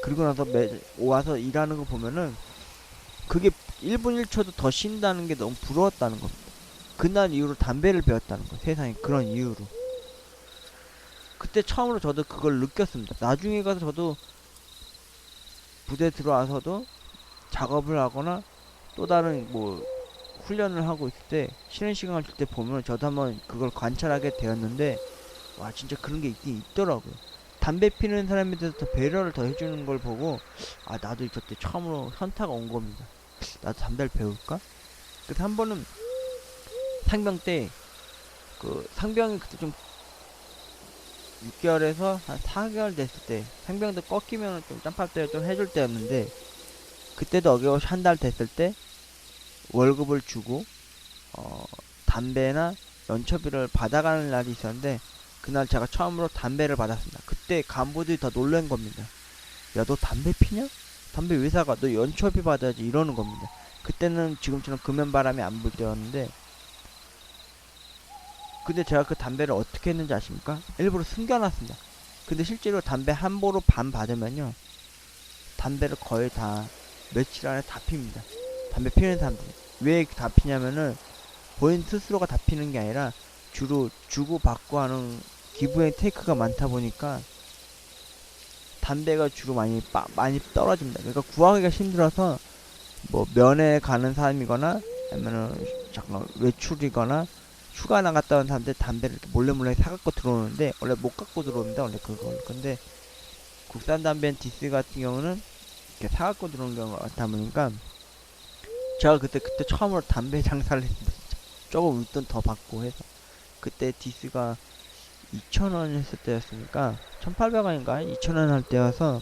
그리고 나서 와서 일하는 거 보면은 그게 1분 1초도 더 쉰다는 게 너무 부러웠다는 겁니다. 그날 이후로 담배를 배웠다는 거. 세상에 그런 이유로. 그때 처음으로 저도 그걸 느꼈습니다. 나중에 가서 저도 부대 들어와서도 작업을 하거나 또 다른 뭐 훈련을 하고 있을 때 쉬는 시간을 줄 때 보면 저도 한번 그걸 관찰하게 되었는데 와 진짜 그런 게 있긴 있더라고요. 담배 피는 사람에 대해서 더 배려를 더 해주는 걸 보고 아 나도 저때 처음으로 현타가 온 겁니다. 나도 담배를 배울까? 그래서 한 번은 상병 때 그 상병이 그때 좀 6개월에서 한 4개월 됐을 때 상병들 꺾이면 좀 짬밥 때를 좀 해줄 때였는데 그때도 어김없이 한 달 됐을 때 월급을 주고 담배나 연초비를 받아가는 날이 있었는데 그날 제가 처음으로 담배를 받았습니다. 그때 간부들이 더 놀란 겁니다. 야 너 담배 피냐? 담배 왜 사가? 너 연초비 받아야지 이러는 겁니다. 그때는 지금처럼 금연바람이 안 불 때였는데 근데 제가 그 담배를 어떻게 했는지 아십니까? 일부러 숨겨놨습니다. 근데 실제로 담배 한 보로 반 받으면요 담배를 거의 다 며칠 안에 다 핍니다. 담배 피우는 사람들 왜 다 피냐면은 본인 스스로가 다 피는 게 아니라 주로 주고받고 하는 기부의 테이크가 많다 보니까 담배가 주로 많이 떨어집니다. 그러니까 구하기가 힘들어서 뭐 면회 가는 사람이거나 아니면은 잠깐 외출이거나 휴가 나갔다 온 사람들 담배를 이렇게 몰래 사갖고 들어오는데 원래 못 갖고 들어옵니다. 원래 그걸. 근데 국산 담배는 디스 같은 경우는 이렇게 사갖고 들어오는 경우가 많다 보니까 제가 그때 처음으로 담배 장사를 했습니다. 조금 웃돈 더 받고 해서 그때 디스가 2,000원 했을 때였으니까 1,800원인가 2,000원 할 때여서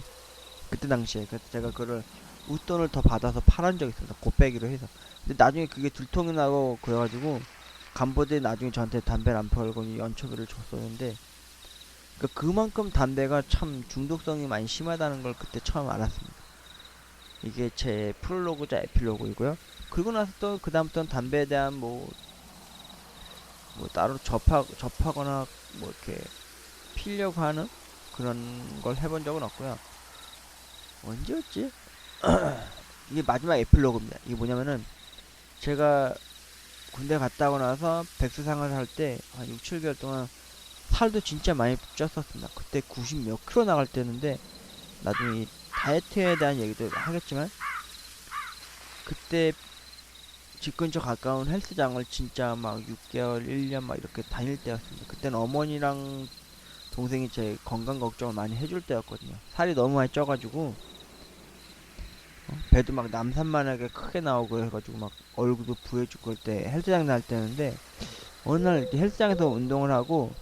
그때 당시에 그래서 제가 그걸 웃돈을 더 받아서 팔은 적이 있었어요. 곱빼기로 해서. 근데 나중에 그게 들통이 나고 그래가지고 간부들이 나중에 저한테 담배를 안 팔고 연초비를 줬었는데 그만큼 담배가 참 중독성이 많이 심하다는 걸 그때 처음 알았습니다. 이게 제 프롤로그자 에필로그이고요. 그리고 나서 또 그 다음부터는 담배에 대한 뭐 따로 접하거나 뭐 이렇게 피려고 하는 그런 걸 해본 적은 없고요. 언제였지? 이게 마지막 에필로그입니다. 이게 뭐냐면은 제가 군대 갔다 오고 나서 백수생활을 할 때 한 6, 7개월 동안 살도 진짜 많이 쪘었습니다. 그때 90 몇 킬로 나갈 때였는데 나중에 이 다이어트에 대한 얘기도 하겠지만 그때 집 근처 가까운 헬스장을 진짜 막 6개월, 1년 막 이렇게 다닐 때였습니다. 그때는 어머니랑 동생이 제 건강 걱정을 많이 해줄 때였거든요. 살이 너무 많이 쪄가지고 배도 막 남산만하게 크게 나오고 해가지고 막 얼굴도 부해지고 그럴 때 헬스장 날 때였는데 어느 날 이렇게 헬스장에서 운동을 하고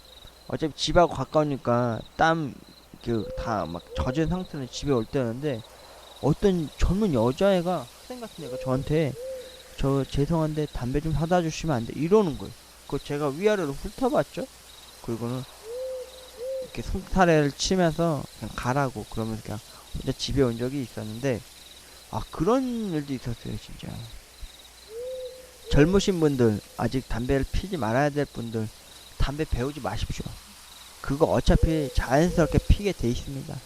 어차피 집하고 가까우니까 땀 다 막 젖은 상태로 집에 올 때였는데 어떤 젊은 여자애가 학생 같은 애가 저한테 저 죄송한데 담배 좀 사다 주시면 안 돼? 이러는 거예요. 그거 제가 위아래로 훑어봤죠? 그리고는 이렇게 손사래를 치면서 그냥 가라고 그러면서 그냥 혼자 집에 온 적이 있었는데 아 그런 일도 있었어요 진짜. 젊으신 분들 아직 담배를 피지 말아야 될 분들 담배 배우지 마십시오. 그거 어차피 자연스럽게 피게 돼 있습니다.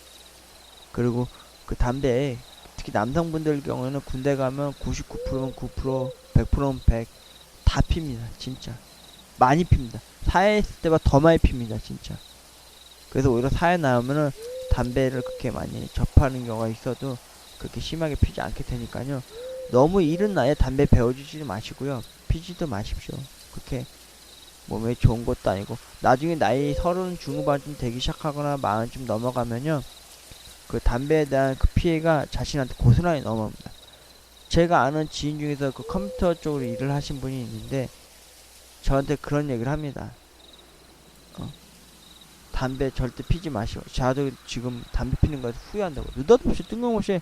그리고 그 담배 특히 남성분들 경우에는 군대 가면 99%는 9% 100%는 100 다 핍니다 진짜. 많이 핍니다. 사회에 있을 때보다 더 많이 핍니다, 진짜. 그래서 오히려 사회 나오면은 담배를 그렇게 많이 접하는 경우가 있어도 그렇게 심하게 피지 않게 되니까요. 너무 이른 나이에 담배 배워주지 마시고요. 피지도 마십시오. 그렇게 몸에 좋은 것도 아니고 나중에 나이 30 중후반쯤 되기 시작하거나 40쯤 넘어가면요. 그 담배에 대한 그 피해가 자신한테 고스란히 넘어옵니다. 제가 아는 지인 중에서 그 컴퓨터 쪽으로 일을 하신 분이 있는데 저한테 그런 얘기를 합니다. 담배 절대 피지 마시고. 저도 지금 담배 피는 거에서 후회한다고. 느닷없이 뜬금없이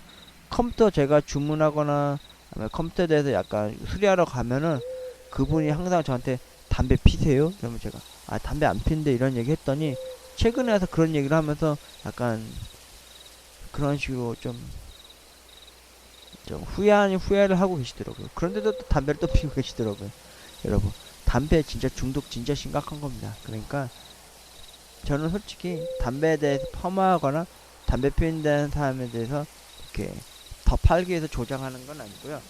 컴퓨터 제가 주문하거나 아니면 컴퓨터에 대해서 약간 수리하러 가면은 그분이 항상 저한테 담배 피세요? 그러면 제가 담배 안 피는데 이런 얘기 했더니 최근에 와서 그런 얘기를 하면서 약간 그런 식으로 좀 후회 아닌 후회를 하고 계시더라고요. 그런데도 또 담배를 또 피우고 계시더라고요. 여러분, 담배 진짜 중독 진짜 심각한 겁니다. 그러니까 저는 솔직히 담배에 대해서 폄하하거나 담배 피운다는 사람에 대해서 이렇게 더 팔기 위해서 조장하는 건 아니고요.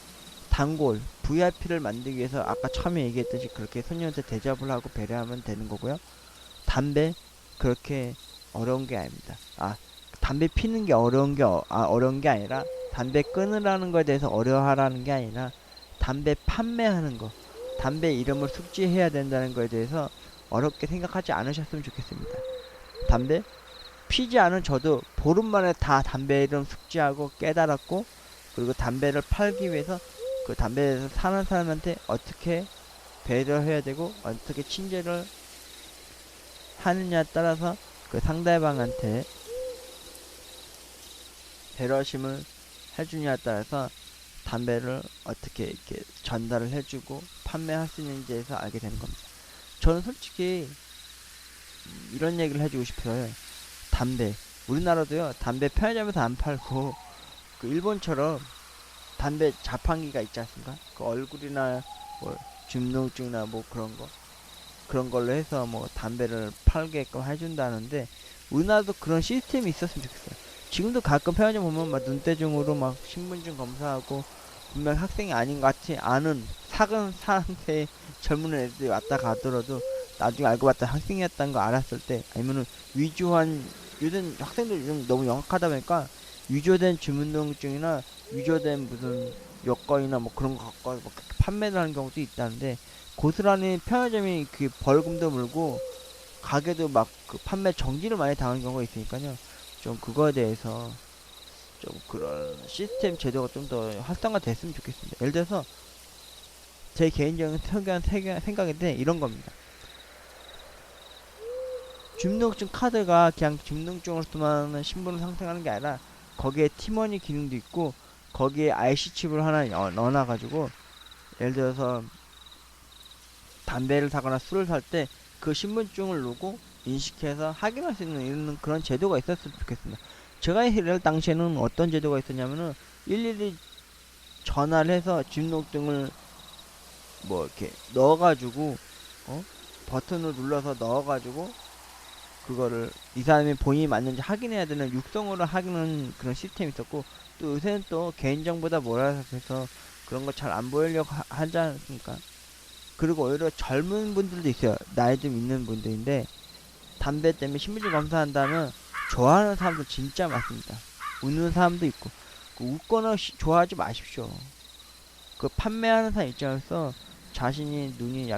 단골 VIP를 만들기 위해서 아까 처음에 얘기했듯이 그렇게 손님한테 대접을 하고 배려하면 되는 거고요. 담배 그렇게 어려운 게 아닙니다. 담배 피는 게 어려운 게 아니라 담배 끊으라는 거에 대해서 어려워하라는 게 아니라 담배 판매하는 거, 담배 이름을 숙지해야 된다는 거에 대해서 어렵게 생각하지 않으셨으면 좋겠습니다. 담배 피지 않은 저도 보름 만에 다 담배 이름 숙지하고 깨달았고, 그리고 담배를 팔기 위해서 그 담배에서 사는 사람한테 어떻게 배려해야 되고 어떻게 친절을 하느냐에 따라서 그 상대방한테 배려심을 해주냐에 따라서 담배를 어떻게 이렇게 전달을 해주고 판매할 수 있는지에서 알게 되는 겁니다. 저는 솔직히 이런 얘기를 해주고 싶어요. 담배 우리나라도요, 담배 편의점에서 안 팔고 그 일본처럼 담배 자판기가 있지 않습니까? 그 얼굴이나 뭐 중농증이나 뭐 그런 걸로 해서 뭐 담배를 팔게끔 해준다는데 우리나라도 그런 시스템이 있었으면 좋겠어요. 지금도 가끔 편의점 보면 막 눈대중으로 막 신분증 검사하고 분명 학생이 아닌 것 같이 아는 사근 상태의 젊은 애들이 왔다 가더라도 나중에 알고 봤다 학생이었다는 거 알았을 때, 아니면은 위조한, 요즘 학생들 요즘 너무 영악하다 보니까 위조된 주민등록증이나 위조된 무슨 여권이나 뭐 그런 거 갖고 와서 뭐 판매를 하는 경우도 있다는데, 고스란히 편의점이 그 벌금도 물고 가게도 막 그 판매 정지를 많이 당하는 경우가 있으니까요. 좀 그거에 대해서 좀 그런 시스템 제도가 좀 더 활성화 됐으면 좋겠습니다. 예를 들어서 제 개인적인 생각인데 이런 겁니다. 주민등록증 카드가 그냥 주민등록증으로만 신분을 상승하는 게 아니라 거기에 티머니 기능도 있고 거기에 IC 칩을 하나 넣어놔가지고 예를 들어서 담배를 사거나 술을 살 때 그 신분증을 누르고 인식해서 확인할 수 있는 이런 그런 제도가 있었으면 좋겠습니다. 제가 이럴 당시에는 어떤 제도가 있었냐면은 일일이 전화를 해서 주민등록증을 뭐 이렇게 넣어가지고 버튼을 눌러서 넣어가지고 그거를 이 사람이 본인이 맞는지 확인해야 되는 육성으로 확인하는 그런 시스템이 있었고, 또 요새는 또 개인정보다 뭐라 해서 그런 거 잘 안 보이려고 하지 않습니까? 그리고 오히려 젊은 분들도 있어요. 나이 좀 있는 분들인데 담배 때문에 신분증 검사한다면 좋아하는 사람도 진짜 많습니다. 웃는 사람도 있고. 웃거나 좋아하지 마십시오. 그 판매하는 사람 입장에서 자신이 눈이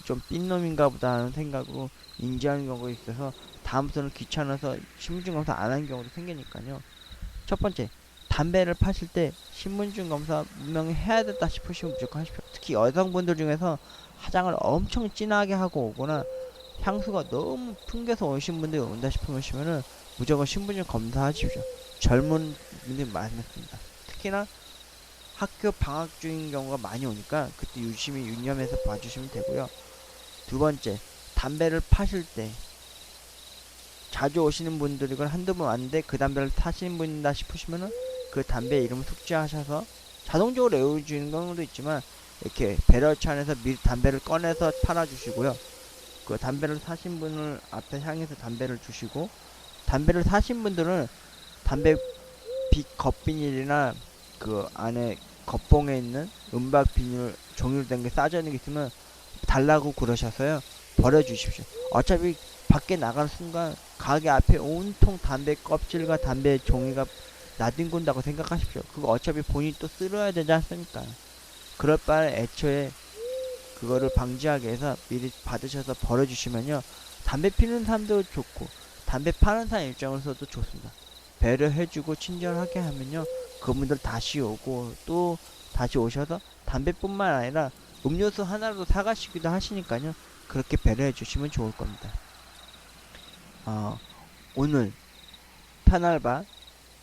좀 삔 놈인가 보다 하는 생각으로 인지하는 경우가 있어서 다음부터는 귀찮아서 신분증 검사 안 하는 경우도 생기니까요. 첫 번째, 담배를 파실 때 신분증 검사 분명히 해야 된다 싶으시면 무조건 하십시오. 특히 여성분들 중에서 화장을 엄청 진하게 하고 오거나 향수가 너무 풍겨서 오신 분들이 온다 싶으시면은 무조건 신분증 검사하십시오. 젊은 분들이 많습니다. 특히나 학교 방학 중인 경우가 많이 오니까 그때 유심히 유념해서 봐주시면 되고요. 두 번째, 담배를 파실 때 자주 오시는 분들이건 한두 번 왔는데 그 담배를 타시는 분이다 싶으시면은 그 담배 이름을 숙지하셔서 자동적으로 외워주는 경우도 있지만 이렇게 배럴차 안에서 미리 담배를 꺼내서 팔아주시고요. 그 담배를 사신 분을 앞에 향해서 담배를 주시고, 담배를 사신 분들은 담배 겉비닐이나 그 안에 겉봉에 있는 은박 비닐 종이로 된 게 싸져 있는 게 있으면 달라고 그러셔서요. 버려주십시오. 어차피 밖에 나가는 순간 가게 앞에 온통 담배 껍질과 담배 종이가 나뒹군다고 생각하십시오. 그거 어차피 본인이 또 쓸어야 되지 않습니까? 그럴 바에 애초에 그거를 방지하기 위해서 미리 받으셔서 버려주시면요. 담배 피는 사람도 좋고 담배 파는 사람 입장에서도 좋습니다. 배려해주고 친절하게 하면요. 그분들 다시 오고 또 다시 오셔서 담배뿐만 아니라 음료수 하나로 사가시기도 하시니까요. 그렇게 배려해 주시면 좋을 겁니다. 오늘 편알바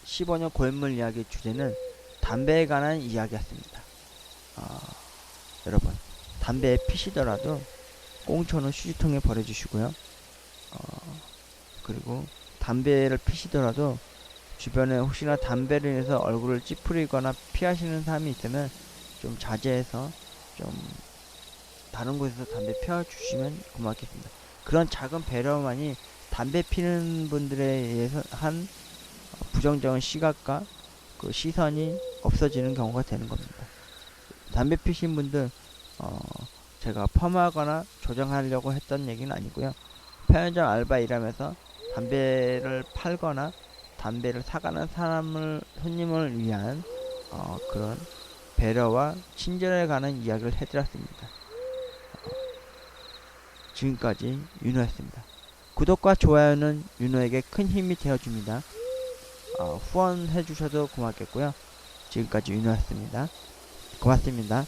15년 고인물 이야기 주제는 담배에 관한 이야기였습니다. 여러분 담배 피시더라도 꽁초는 휴지통에 버려주시고요. 그리고 담배를 피시더라도 주변에 혹시나 담배를 인해서 얼굴을 찌푸리거나 피하시는 사람이 있으면 좀 자제해서 좀 다른 곳에서 담배 피워주시면 고맙겠습니다. 그런 작은 배려만이 담배 피는 분들에 의해서 한 부정적인 시각과 그 시선이 없어지는 경우가 되는 겁니다. 담배 피신 분들 제가 펌하거나 조정하려고 했던 얘기는 아니고요. 편의점 알바 일하면서 담배를 팔거나 담배를 사가는 손님을 위한 그런 배려와 친절에 관한 이야기를 해드렸습니다. 지금까지 윤호였습니다. 구독과 좋아요는 윤호에게 큰 힘이 되어줍니다. 후원해주셔도 고맙겠고요. 지금까지 윤호였습니다. 고맙습니다.